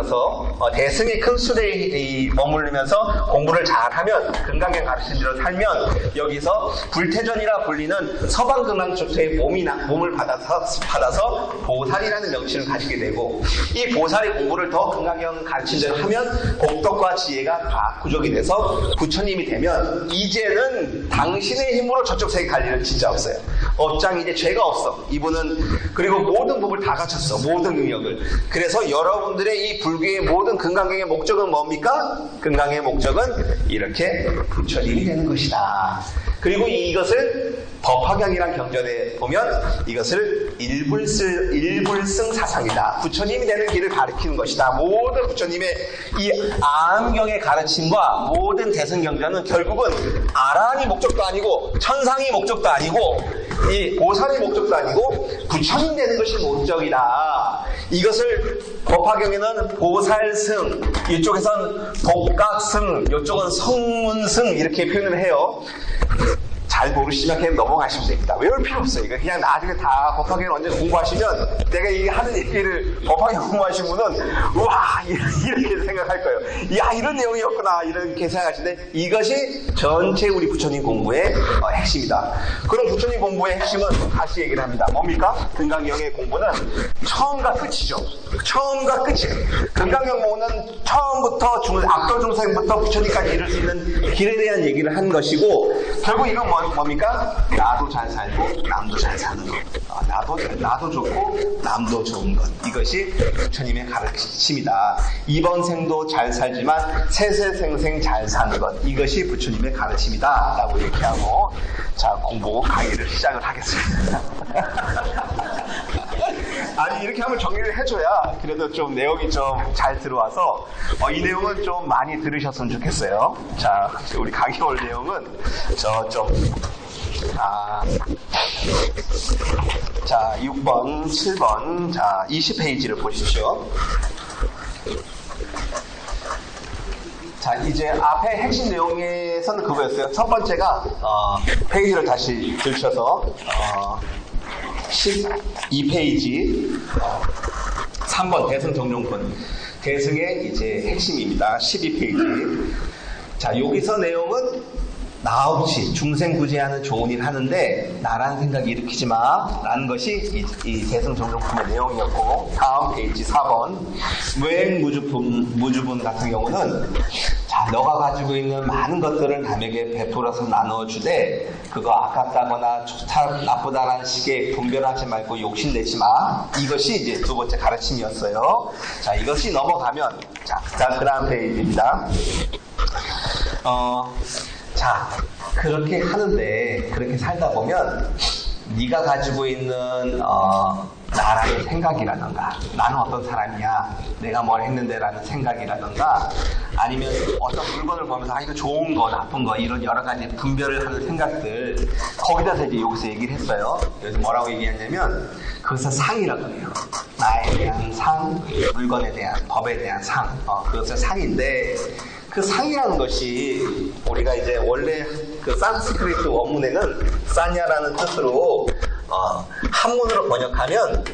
대승의 큰 수레에 머무르면서 공부를 잘하면, 금강경 가르친 대로 살면 여기서 불태전이라 불리는 서방극락조토의 몸을 받아서 보살이라는 명칭을 가지게 되고, 이 보살의 공부를 더 금강경 가르친 대로 하면 복덕과 지혜가 다 구족이 돼서 부처님이 되면 이제는 당신의 힘으로 저쪽 세계 갈 일은 진짜 없어요. 업장이 이제 죄가 없어. 이분은 그리고 모든 법을 다 갖췄어. 모든 능력을. 그래서 여러분들의 이 불교의 모든 금강경의 목적은 뭡니까? 금강경의 목적은 이렇게 부처님이 되는 것이다. 그리고 이것을 법화경이라는 경전에 보면 이것을 일불승 사상이다. 부처님이 되는 길을 가리키는 것이다. 모든 부처님의 이 아음경의 가르침과 모든 대승경전은 결국은 아라한이 목적도 아니고 천상이 목적도 아니고 이 보살의 목적도 아니고 부처님 되는 것이 목적이다. 이것을 법화경에는 보살승, 이쪽에선 복각승, 이쪽은 성문승 이렇게 표현을 해요. 잘 모르시면 그냥 넘어가시면 됩니다. 외울 필요 없어요. 이거 그냥 나중에 다 법화경을 언제 공부하시면, 내가 이 하는 얘기를 법화경 공부하신 분은 우와 이렇게 생각할 거예요. 야, 이런 내용이었구나 이렇게 생각하시는데, 이것이 전체 우리 부처님 공부의 핵심이다. 그럼 부처님 공부의 핵심은 다시 얘기를 합니다. 뭡니까? 금강경의 공부는 처음과 끝이죠. 처음과 끝이에요. 금강경 공부는 처음부터 악도 중생부터 부처님까지 이룰 수 있는 길에 대한 얘기를 한 것이고, 결국 이건 뭡니까? 나도 잘 살고 남도 잘 사는 것. 나도 좋고 남도 좋은 것. 이것이 부처님의 가르침이다. 이번 생도 잘 살지만 세세생생 잘 사는 것. 이것이 부처님의 가르침이다. 라고 얘기하고, 자, 공부 강의를 시작을 하겠습니다. 아니, 이렇게 하면 정리를 해줘야 그래도 좀 내용이 좀 잘 들어와서 이 내용은 좀 많이 들으셨으면 좋겠어요. 자, 우리 강의 올 내용은 자, 6번, 7번, 자, 20페이지를 보십시오. 자, 이제 앞에 핵심 내용에서는 그거였어요. 첫 번째가 페이지를 다시 들으셔서 12페이지 3번 대승 정룡분, 대승의 이제 핵심입니다. 12페이지. 자, 여기서 내용은 나 없이 중생구제하는 좋은 일 하는데 나라는 생각이 일으키지 마 라는 것이 이 대승정정품의 내용이었고, 다음 페이지 4번 무행무주분 같은 경우는, 자, 너가 가지고 있는 많은 것들을 남에게 베풀어서 나눠주되 그거 아깝다거나 좋다 나쁘다라는 식의 분별하지 말고 욕심내지 마. 이것이 이제 두 번째 가르침이었어요. 자, 이것이 넘어가면, 자, 그 다음 페이지입니다. 자, 그렇게 하는데, 그렇게 살다 보면 네가 가지고 있는 나라는 생각이라던가, 나는 어떤 사람이야, 내가 뭘 했는데라는 생각이라던가, 아니면 어떤 물건을 보면서 이거 좋은 거 나쁜 거 이런 여러 가지 분별을 하는 생각들, 거기다서 이제 여기서 얘기를 했어요. 여기서 뭐라고 얘기했냐면 그것을 상이라고 해요. 나에 대한 상, 물건에 대한, 법에 대한 상, 그것을 상인데, 그 상이라는 것이 우리가 이제 원래 그 산스크리트 원문에는 사냐라는 뜻으로 한문으로 번역하면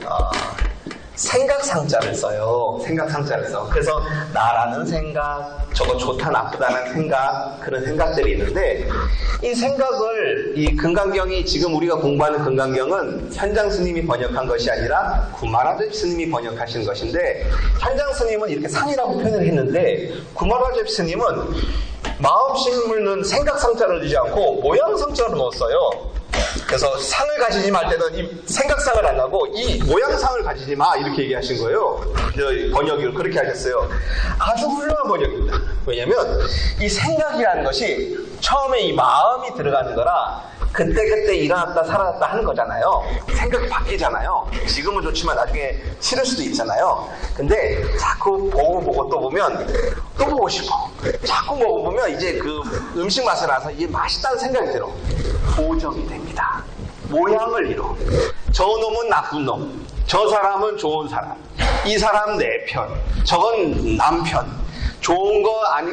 생각상자를 써요. 생각상자를 써. 그래서 나라는 생각, 저거 좋다 나쁘다는 생각, 그런 생각들이 있는데, 이 생각을 이 금강경이, 지금 우리가 공부하는 금강경은 현장 스님이 번역한 것이 아니라 구마라집 스님이 번역하신 것인데, 현장 스님은 이렇게 상이라고 표현을 했는데 구마라집 스님은 마음심물는 생각상자를 넣지 않고 모양상자를 넣었어요. 그래서 상을 가지지 말 때는 이 생각상을 안 하고 이 모양상을 가지지 마, 이렇게 얘기하신 거예요. 번역을 그렇게 하셨어요. 아주 훌륭한 번역입니다. 왜냐하면 이 생각이라는 것이 처음에 이 마음이 들어가는 거라 그때그때 일어났다 사라졌다 하는 거잖아요. 생각이 바뀌잖아요. 지금은 좋지만 나중에 싫을 수도 있잖아요. 근데 자꾸 보고 또 보면 또 보고 싶어. 자꾸 먹어보면 이제 그 음식 맛을 알아서 이게 맛있다는 생각이 들어. 보정이 됩니다. 모양을 이뤄. 저 놈은 나쁜 놈, 저 사람은 좋은 사람, 이 사람은 내 편, 저건 남편. 좋은 거 아니,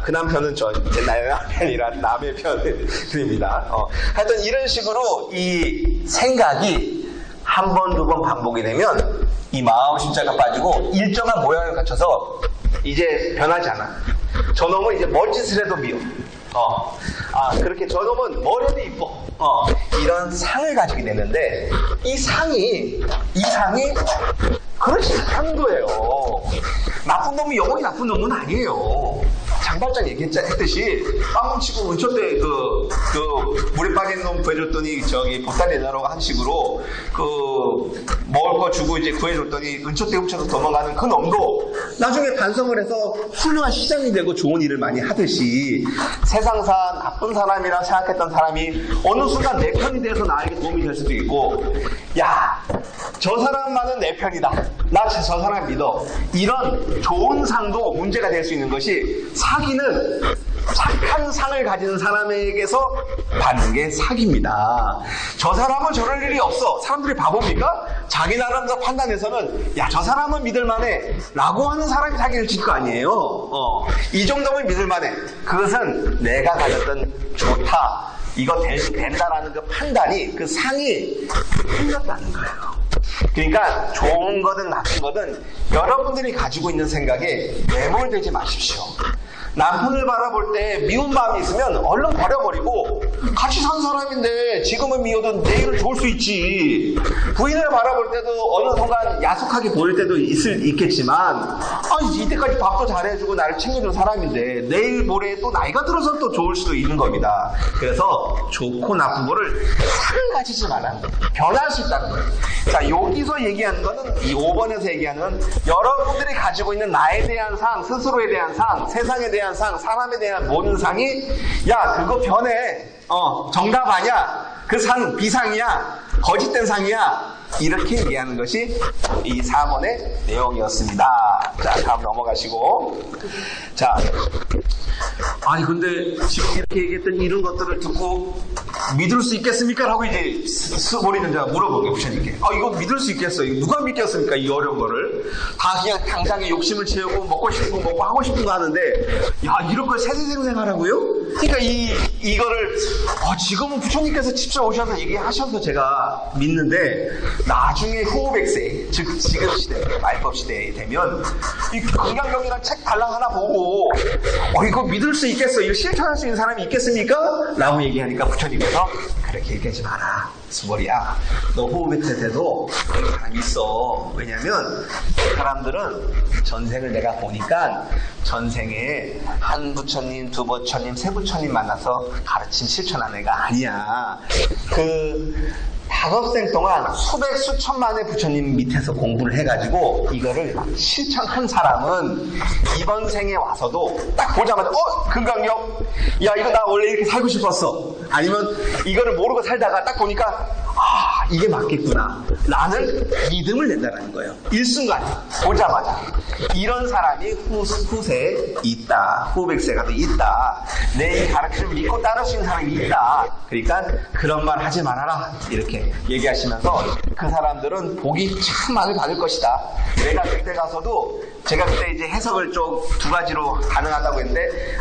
그 남편은 제 나의 남편이라 남의 편입니다. 하여튼 이런 식으로 이 생각이 한 번, 두 번 반복이 되면 이 마음 심자가 빠지고 일정한 모양을 갖춰서 이제 변하지 않아. 저놈은 이제 멋짓을 해도 미워. 그렇게 저놈은 뭘 해도 이뻐. 이런 상을 가지게 되는데, 이 상이 그렇지 않은 거예요. 나쁜 놈이 영원히 나쁜 놈은 아니에요. 장발장 얘기했듯이 빵 치고 은초대 물에 빠진 놈 구해줬더니 저기 보따리 내놔라고 한 식으로 먹을 거 주고 이제 구해줬더니 은초대 훔쳐서 도망가는 그 놈도 나중에 반성을 해서 훌륭한 시장이 되고 좋은 일을 많이 하듯이, 세상사 나쁜 사람이라 생각했던 사람이 어느 순간 내 편이 돼서 나에게 도움이 될 수도 있고, 야, 저 사람만은 내 편이다, 나 저 사람 믿어, 이런 좋은 상도 문제가 될 수 있는 것이, 사기는 착한 상을 가진 사람에게서 받는 게 사기입니다. 저 사람은 저럴 일이 없어. 사람들이 바보입니까? 자기 나름대로 판단해서는 야, 저 사람은 믿을만해 라고 하는 사람이 사기를 칠 거 아니에요. 이 정도면 믿을만해. 그것은 내가 가졌던 좋다, 이거 된다라는 그 판단이, 그 상이 틀렸다는 거예요. 그러니까 좋은 거든 나쁜 거든 여러분들이 가지고 있는 생각에 매몰되지 마십시오. 남편을 바라볼 때 미운 마음이 있으면 얼른 버려버리고, 같이 산 사람인데 지금은 미워도 내일은 좋을 수 있지. 부인을 바라볼 때도 어느 순간 야속하게 보일 때도 있겠지만, 이때까지 밥도 잘해주고 나를 챙겨준 사람인데 내일 모레 또 나이가 들어서 또 좋을 수도 있는 겁니다. 그래서 좋고 나쁜 거를 상을 가지지 말라는 거예요. 변할 수 있다는 거예요. 자, 여기서 얘기하는 거는, 이 5번에서 얘기하는 여러분들이 가지고 있는 나에 대한 상, 스스로에 대한 상, 세상에 대한 상, 사람에 대한 모든 상이, 야, 그거 변해, 정답 아니야, 그 상 비상이야, 거짓된 상이야, 이렇게 얘기하는 것이 이 4번의 내용이었습니다. 자, 다음 넘어가시고. 자, 아니 근데 지금 이렇게 얘기했던 이런 것들을 듣고 믿을 수 있겠습니까? 라고 이제 스모리는 제가 물어보게, 부처님께. 이거 믿을 수 있겠어요? 누가 믿겠습니까? 이 어려운 거를. 다 그냥 당장에 욕심을 채우고 먹고 싶은 거 먹고 하고 싶은 거 하는데, 야, 이런 걸 세세생생하라고요? 그러니까 이거를 지금은 부처님께서 직접 오셔서 얘기하셔서 제가 믿는데 나중에 후백세 즉 지금 시대 말법 시대에 되면 이 건강경이라는 책 달랑 하나 보고 이거 믿을 수 있겠어? 이거 실천할 수 있는 사람이 있겠습니까? 라고 얘기하니까 부처님께서 그렇게 얘기하지 마라. 수벌이야. 너 호흡백세 때도 그런 사람이 있어. 왜냐면 그 사람들은 전생을 내가 보니까 전생에 한 부처님, 두 부처님, 세 부처님 만나서 가르친 실천한 애가 아니야. 그 다급생 동안 수백 수천만의 부처님 밑에서 공부를 해가지고 이거를 실천한 사람은 이번 생에 와서도 딱 보자마자 금강경 야 이거 나 원래 이렇게 살고 싶었어. 아니면 이거를 모르고 살다가 딱 보니까 이게 맞겠구나. 나는 믿음을 낸다는 거예요. 일순간에 보자마자 이런 사람이 후세에 있다. 후백세가 있다. 내 이 가르침을 믿고 따를 수 있는 사람이 있다. 그러니까 그런 말 하지 말아라. 이렇게 얘기하시면서 그 사람들은 복이 참 많이 받을 것이다. 내가 그때 가서도 제가 그때 이제 해석을 좀 두 가지로 가능하다고 했는데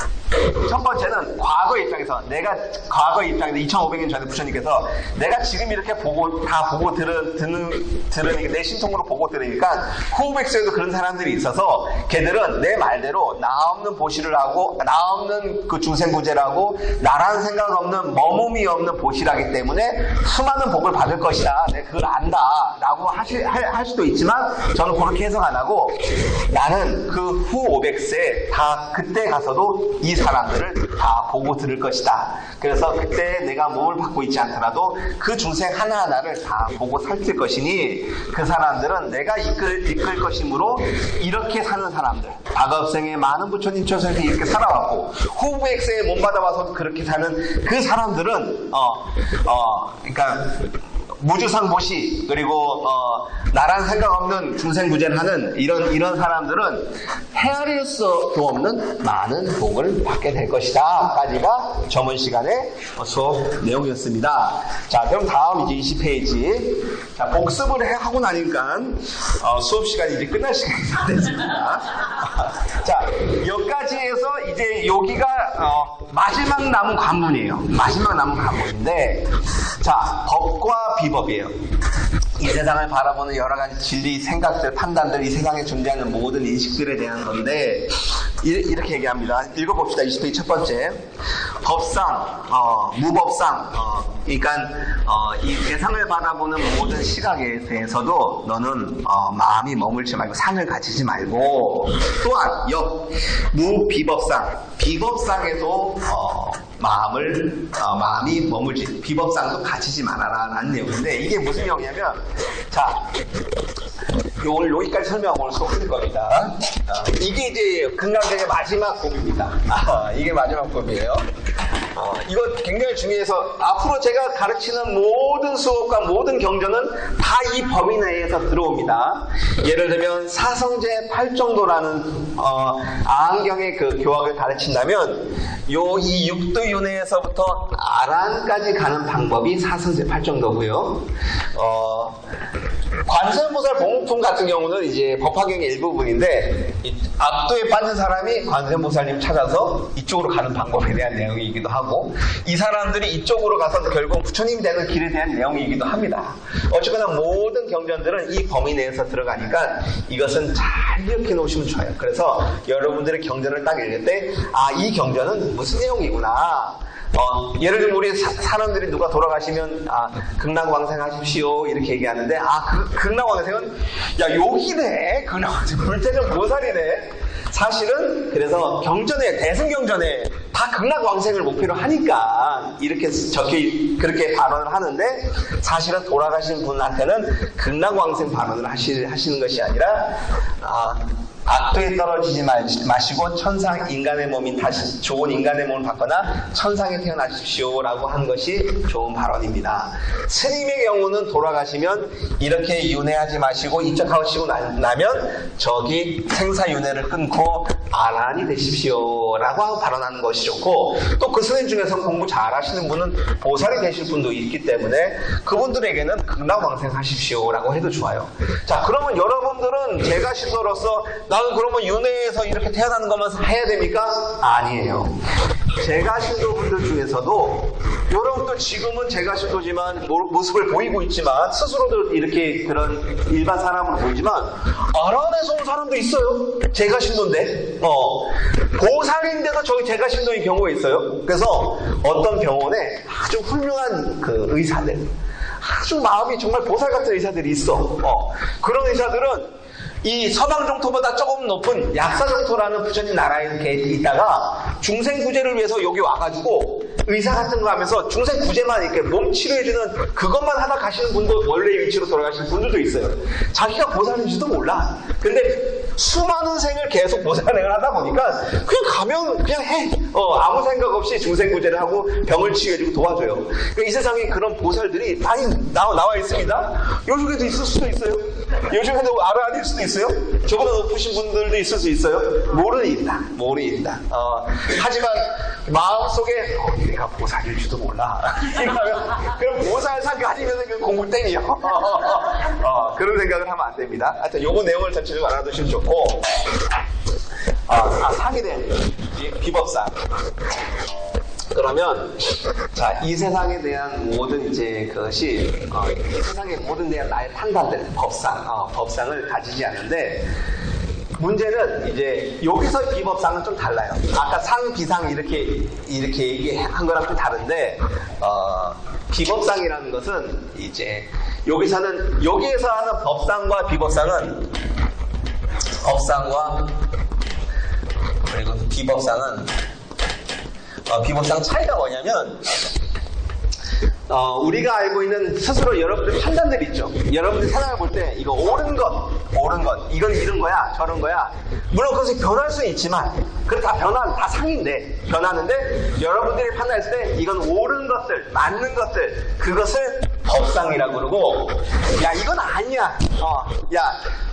첫 번째는 과거 입장에서 내가 과거 입장에서 2500년 전에 부처님께서 내가 지금 이렇게 다 보고 들으니까 내 신통으로 보고 들으니까 후백세에도 그런 사람들이 있어서 걔들은 내 말대로 나 없는 보시를 하고 나 없는 그 중생구제를 하고 나라는 생각 없는 머금이 없는 보시라기 때문에 수많은 복을 받을 것이다. 내가 그걸 안다 라고 할 수도 있지만 저는 그렇게 해석 안 하고 나는 그 후 500세 다 그때 가서도 이 사람들을 다 보고 들을 것이다. 그래서 그때 내가 몸을 받고 있지 않더라도 그 중생 하나하나를 다 보고 살필 것이니 그 사람들은 내가 이끌 것이므로 이렇게 사는 사람들 다급생에 많은 부처님 처소에서 이렇게 살아왔고 후백세에 몸 받아와서 그렇게 사는 그 사람들은 그러니까 무주상보시 그리고 나란 생각 없는 중생구제를 하는 이런 사람들은 헤아릴 수도 없는 많은 복을 받게 될 것이다 까지가 저번 시간에 수업 내용이었습니다. 자 그럼 다음 이제 20페이지 자 복습을 하고 나니까 수업 시간이 이제 끝날 시간이 다 됐습니다. 자 여기까지 해서 이제 여기가 마지막 남은 관문이에요. 마지막 남은 관문인데 자 법과 비법이에요. 이 세상을 바라보는 여러 가지 진리, 생각들, 판단들, 이 세상에 존재하는 모든 인식들에 대한 건데 이렇게 얘기합니다. 읽어봅시다. 20페이지 첫 번째. 법상, 무법상, 그러니까 이 세상을 바라보는 모든 시각에 대해서도 너는 마음이 머물지 말고 상을 가지지 말고 또한 무비법상, 비법상에도 마음이 머물지 비법상도 가지지 말아라 라는 내용인데 이게 무슨 내용이냐면 자 오늘 여기까지 설명하고 오늘 수업할 겁니다. 이게 이제 금강경의 마지막 법입니다. 이게 마지막 법이에요. 이거 굉장히 중요해서 앞으로 제가 가르치는 모든 수업과 모든 경전은 다 이 범위 내에서 들어옵니다. 예를 들면 사성제 8정도라는 아한경의 그 교학을 가르친다면 이 육도윤회에서부터 아란까지 가는 방법이 사성제 8정도고요. 관세음보살 봉통 같은 경우는 이제 법화경의 일부분인데 압도에 빠진 사람이 관세음보살님 찾아서 이쪽으로 가는 방법에 대한 내용이기도 하고 이 사람들이 이쪽으로 가서 결국 부처님이 되는 길에 대한 내용이기도 합니다. 어쨌거나 모든 경전들은 이 범위 내에서 들어가니까 이것은 잘 기억해 놓으시면 좋아요. 그래서 여러분들의 경전을 딱 읽을 때 이 경전은 무슨 내용이구나. 예를 들면 우리 사람들이 누가 돌아가시면 극락왕생하십시오 이렇게 얘기하는데 극락왕생은 야 여기네 극락왕생 불태정 보살이네. 사실은 그래서 경전에 대승경전에 다 극락왕생을 목표로 하니까 이렇게 그렇게 발언을 하는데 사실은 돌아가신 분한테는 극락왕생 발언을 하시는 것이 아니라 악도에 떨어지지 마시고 천상 인간의 몸인 다시 좋은 인간의 몸을 받거나 천상에 태어나십시오 라고 한 것이 좋은 발언입니다. 스님의 경우는 돌아가시면 이렇게 윤회하지 마시고 입적하시고 나면 저기 생사윤회를 끊고 아란이 되십시오 라고 발언하는 것이 좋고 또 그 스님 중에서 공부 잘 하시는 분은 보살이 되실 분도 있기 때문에 그분들에게는 극락왕생 하십시오 라고 해도 좋아요. 자 그러면 여러분들은 제가 신도로서 나는 그러면 윤회에서 이렇게 태어나는 것만 해야 됩니까? 아니에요. 제가신도분들 중에서도 여러분도 지금은 제가신도지만 모습을 보이고 있지만 스스로도 이렇게 그런 일반 사람으로 보이지만 아란에서 온 사람도 있어요. 제가신도인데 고살인데도 저기 제가신도인 경우가 있어요. 그래서 어떤 병원에 아주 훌륭한 그 의사들, 아주 마음이 정말 보살 같은 의사들이 있어. 그런 의사들은 이 서방정토보다 조금 높은 약사정토라는 부처님 나라에 이렇게 있다가 중생구제를 위해서 여기 와가지고 의사 같은 거 하면서 중생구제만 이렇게 몸 치료해주는 그것만 하다 가시는 분도 원래 위치로 돌아가시는 분들도 있어요. 자기가 보살인지도 몰라. 근데 수많은 생을 계속 보살행을 하다 보니까 그냥 가면 그냥 해. 아무 생각 없이 중생구제를 하고 병을 치유해주고 도와줘요. 그러니까 이 세상에 그런 보살들이 많이 나와 있습니다. 요즘에도 있을 수도 있어요. 요즘에도 아라한일 수도 있어요. 저보다 높으신 분들도 있을 수 있어요. 모르는 일이다. 하지만 마음속에 내가 보살일지도 몰라. 그럼 보살상 가지면 그 공부 땡이요. 그런 생각을 하면 안 됩니다. 하여튼 요거 내용을 전체적으로 알아두시면 좋고, 상에 대한 비법상. 그러면 자, 이 세상에 대한 모든 이제 그것이 이 세상의 모든 대한 나의 판단들, 법상을 가지지 않는데, 문제는 이제 여기서 비법상은 좀 달라요. 아까 상, 비상 이렇게 얘기한 거랑 좀 다른데, 비법상이라는 것은 이제 여기에서 하는 법상과 비법상은, 법상과 그리고 비법상은 비법상 차이가 뭐냐면, 우리가 알고 있는 스스로 여러분들 판단들 있죠. 여러분들 세상을 볼 때 이거 옳은 것, 이건 이런 거야, 저런 거야. 물론 그것이 변할 수는 있지만, 다 다 상인데 변하는데, 여러분들이 판단했을 때 이건 옳은 것들, 맞는 것들, 그것을 법상이라고 그러고, 야 이건 아니야.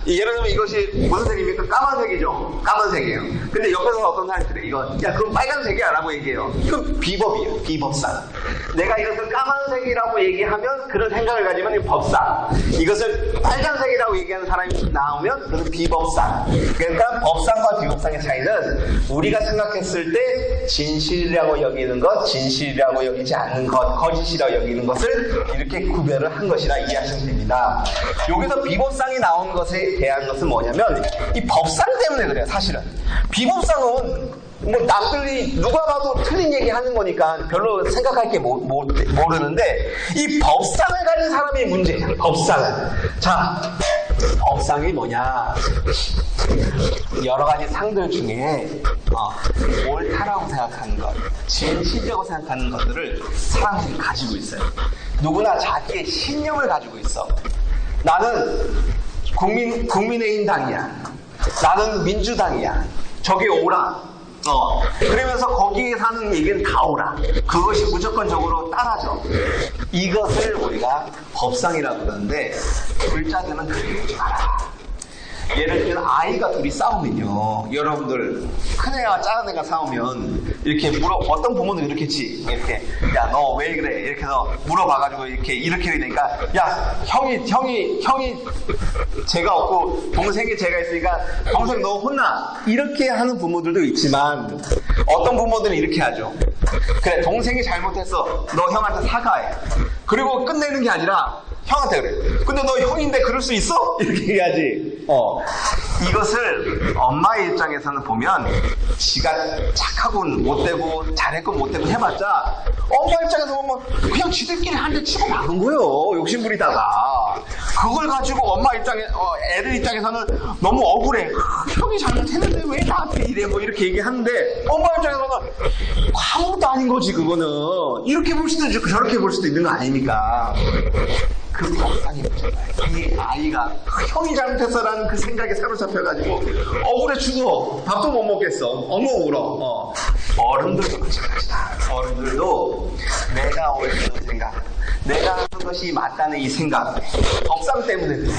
예를 들면 이것이 무슨 색입니까? 까만색이죠. 까만색이에요. 근데 옆에서 어떤 사람이 그래, 야 그건 빨간색이야 라고 얘기해요. 이건 비법이에요. 비법상. 내가 이것을 까만색이라고 얘기하면 그런 생각을 가지면 이건 법상. 이것을 빨간색이라고 얘기하는 사람이 나오면 그것은 비법상. 그러니까 법상과 비법상의 차이는 우리가 생각했을 때 진실이라고 여기는 것, 진실이라고 여기지 않는 것, 거짓이라고 여기는 것을 이렇게 구별을 한 것이라 이해하시면 됩니다. 여기서 비법상이 나온 것에 대한 것은 뭐냐면 이 법상 때문에 그래요. 사실은 비법상은 뭐 남들이 누가 봐도 틀린 얘기 하는 거니까 별로 생각할 게 모르는데, 이 법상을 가진 사람이 문제예요. 법상은. 자, 법상이 뭐냐, 여러 가지 상들 중에 옳다라고 생각하는 것, 진실이라고 생각하는 것들을 사람들이 가지고 있어요. 누구나 자기의 신념을 가지고 있어. 나는 국민의힘 당이야. 나는 민주당이야. 저기 오라. 그러면서 거기에 사는 얘기는 다 오라. 그것이 무조건적으로 따라줘. 이것을 우리가 법상이라고 그러는데, 불자들은 그렇게 보지 마라. 예를 들면 아이가 둘이 싸우면요, 여러분들 큰애와 작은애가 싸우면 이렇게 어떤 부모는 이렇게지, 이렇게 야 너 왜 그래 이렇게 해서 물어봐가지고 이렇게 되니까, 야 형이 제가 없고 동생이 제가 있으니까 동생 너 혼나, 이렇게 하는 부모들도 있지만, 어떤 부모들은 이렇게 하죠. 그래, 동생이 잘못했어, 너 형한테 사과해. 그리고 끝내는 게 아니라 형한테 그래. 근데 너 형인데 그럴 수 있어? 이렇게 얘기하지. 이것을 엄마의 입장에서는 보면 지가 착하군 못되고 잘했군 못되고 해봤자, 엄마 입장에서 보면 그냥 지들끼리 한 대 치고 막은 거예요. 욕심부리다가. 그걸 가지고 엄마 애들 입장에서는 너무 억울해. 형이 잘못했는데 왜 나한테 이래, 뭐 이렇게 얘기하는데, 엄마 입장에서는 아무것도 아닌 거지 그거는. 이렇게 볼 수도 있고 저렇게 볼 수도 있는 거 아닙니까? 그 법상이 문제가요. 이 아이가 형이 잘못했어라는 그 생각에 사로잡혀가지고 억울해 죽어. 밥도 못 먹겠어. 어머 울어. 어른들도 마찬가지다. 어른들도 내가 옳다는 생각, 내가 하는 것이 맞다는 이 생각, 법상 때문에 그래.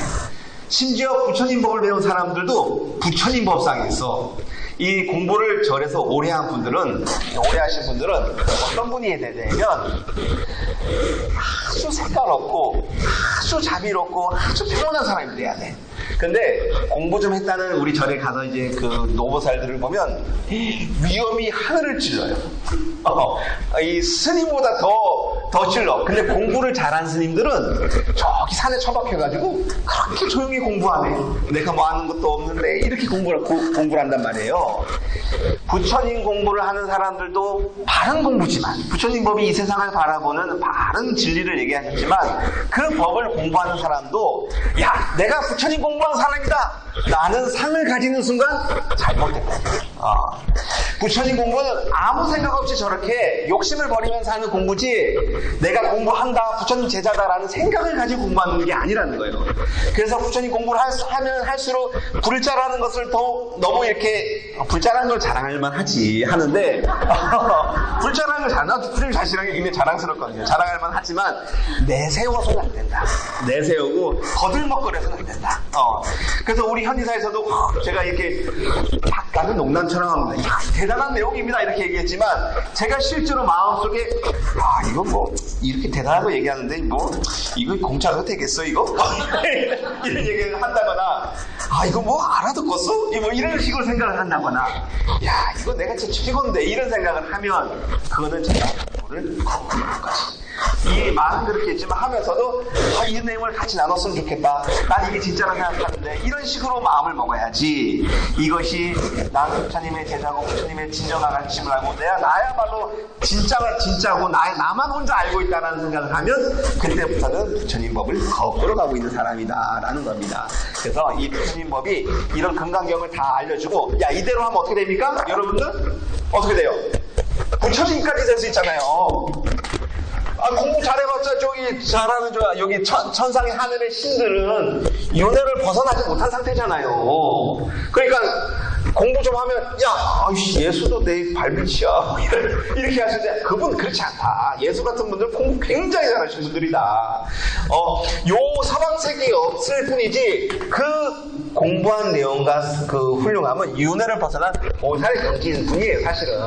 심지어 부처님 법을 배운 사람들도 부처님 법상이 있어. 이 공부를 절에서 오래 하신 분들은 어떤 분이 되냐면, 아주 색깔 없고 아주 자비롭고 아주 평온한 사람이 돼야 돼. 근데 공부 좀 했다는 우리 절에 가서 이제 그 노보살들을 보면 위험이 하늘을 찔러요. 이 스님보다 더 찔러. 근데 공부를 잘한 스님들은 저기 산에 처박혀가지고 그렇게 조용히 공부하네. 내가 뭐 하는 것도 없는데 이렇게 공부를 한단 말이에요. 부처님 공부를 하는 사람들도 바른 공부지만, 부처님 법이 이 세상을 바라보는 바른 진리를 얘기하셨지만, 그 법을 공부하는 사람도 야, 내가 부처님 공부한 사람이다 라는 상을 가지는 순간 잘못됐다. 부처님 공부는 아무 생각 없이 저렇게 욕심을 버리면서 하는 공부지, 내가 공부한다, 부처님 제자다라는 생각을 가지고 공부하는 게 아니라는 거예요. 그래서 부처님 공부를 하면 할수록 불자라는 것을 더 너무 이렇게 불자라는 걸 자랑할만 하지 하는데 불자라는 걸 자랑하면 부처님 자신에게 굉장히 자랑스럽거든요. 자랑할만 하지만 내세워서는 안 된다. 내세우고 거들먹거려서는 안 된다. 그래서 우리 현지사에서도 제가 이렇게 약간은 농담처럼 합니다. 야, 대단한 내용입니다 이렇게 얘기했지만, 제가 실제로 마음속에 이거 뭐 이렇게 대단하고 얘기하는데 뭐 이거 공짜로 되겠어 이거? 이런 얘기를 한다거나, 이거 뭐 알아듣겠어? 뭐 이런 식으로 생각을 한다거나, 야 이거 내가 진짜 최고인데 이런 생각을 하면 그거는 제가 공부를 거부하는 거지. 이 마음 그렇게 했지만 하면서도 이 내용을 같이 나눴으면 좋겠다. 난 이게 진짜라 생각하는데 이런 식으로 마음을 먹어야지. 이것이 나는 부처님의 제자고 부처님의 진정한 가르침을 알고 나야말로 진짜고 나만 혼자 알고 있다는 생각을 하면 그때부터는 부처님 법을 거꾸로 가고 있는 사람이다 라는 겁니다. 그래서 이 부처님 법이 이런 금강경을 다 알려주고, 야 이대로 하면 어떻게 됩니까? 여러분들 어떻게 돼요? 부처님까지 될 수 있잖아요. 공부 잘해봤자 저기 잘하는 여기 천상의 하늘의 신들은 윤회를 벗어나지 못한 상태잖아요. 그러니까 공부 좀 하면 예수도 내 발밑이야 이렇게 하시는데, 그분 그렇지 않다. 예수 같은 분들 공부 굉장히 잘하시는 분들이다. 요 서방세계에 없을 뿐이지 그 공부한 내용과 그 훌륭함은 윤회를 벗어난 보살의 경지인 분이에요 사실은.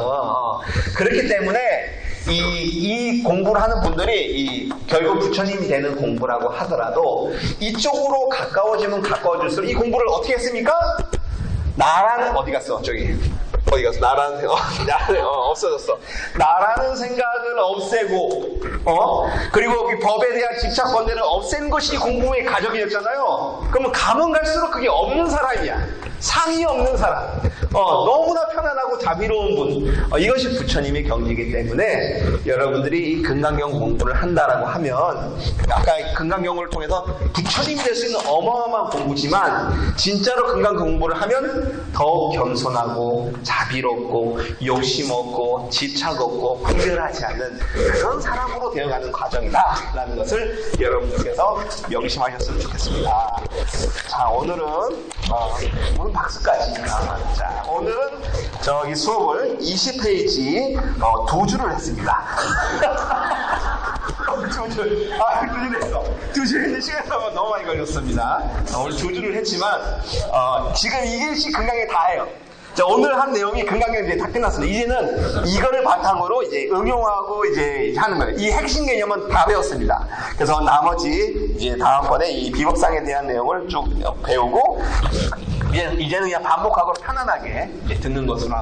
그렇기 때문에 이 공부를 하는 분들이 결국 부처님이 되는 공부라고 하더라도 이쪽으로 가까워지면 가까워질수록 이 공부를 어떻게 했습니까? 나라는 어디 갔어? 저기 어디 갔어? 나라는 없어졌어. 나라는 생각을 없애고 그리고 이 법에 대한 집착 번뇌를 없앤 것이 공부의 과정이었잖아요. 그러면 가면 갈수록 그게 없는 사람이야. 상이 없는 사람. 너무나 편안하고 자비로운 분. 이것이 부처님의 경지이기 때문에 여러분들이 이 금강경 공부를 한다라고 하면, 아까 금강경을 통해서 부처님이 될 수 있는 어마어마한 공부지만, 진짜로 금강경 공부를 하면 더욱 겸손하고 자비롭고 욕심 없고 집착 없고 분별하지 않는 그런 사람으로 되어가는 과정이다라는 것을 여러분들께서 명심하셨으면 좋겠습니다. 자, 오늘은 박수까지. 자, 오늘은 저기 수업을 20페이지 2주를 했습니다. 2주. 2주 했어. 2주 했는데 시간이 너무 많이 걸렸습니다. 오늘 2주를 했지만 지금 이게 금강경 다 해요. 자, 오늘 한 내용이 금강경 이제 다 끝났습니다. 이제는 이거를 바탕으로 이제 응용하고 이제 하는 거예요. 이 핵심 개념은 다 배웠습니다. 그래서 나머지 이제 다음번에 이 비법상에 대한 내용을 쭉 배우고, 이제는 그냥 반복하고 편안하게 듣는 것으로 하고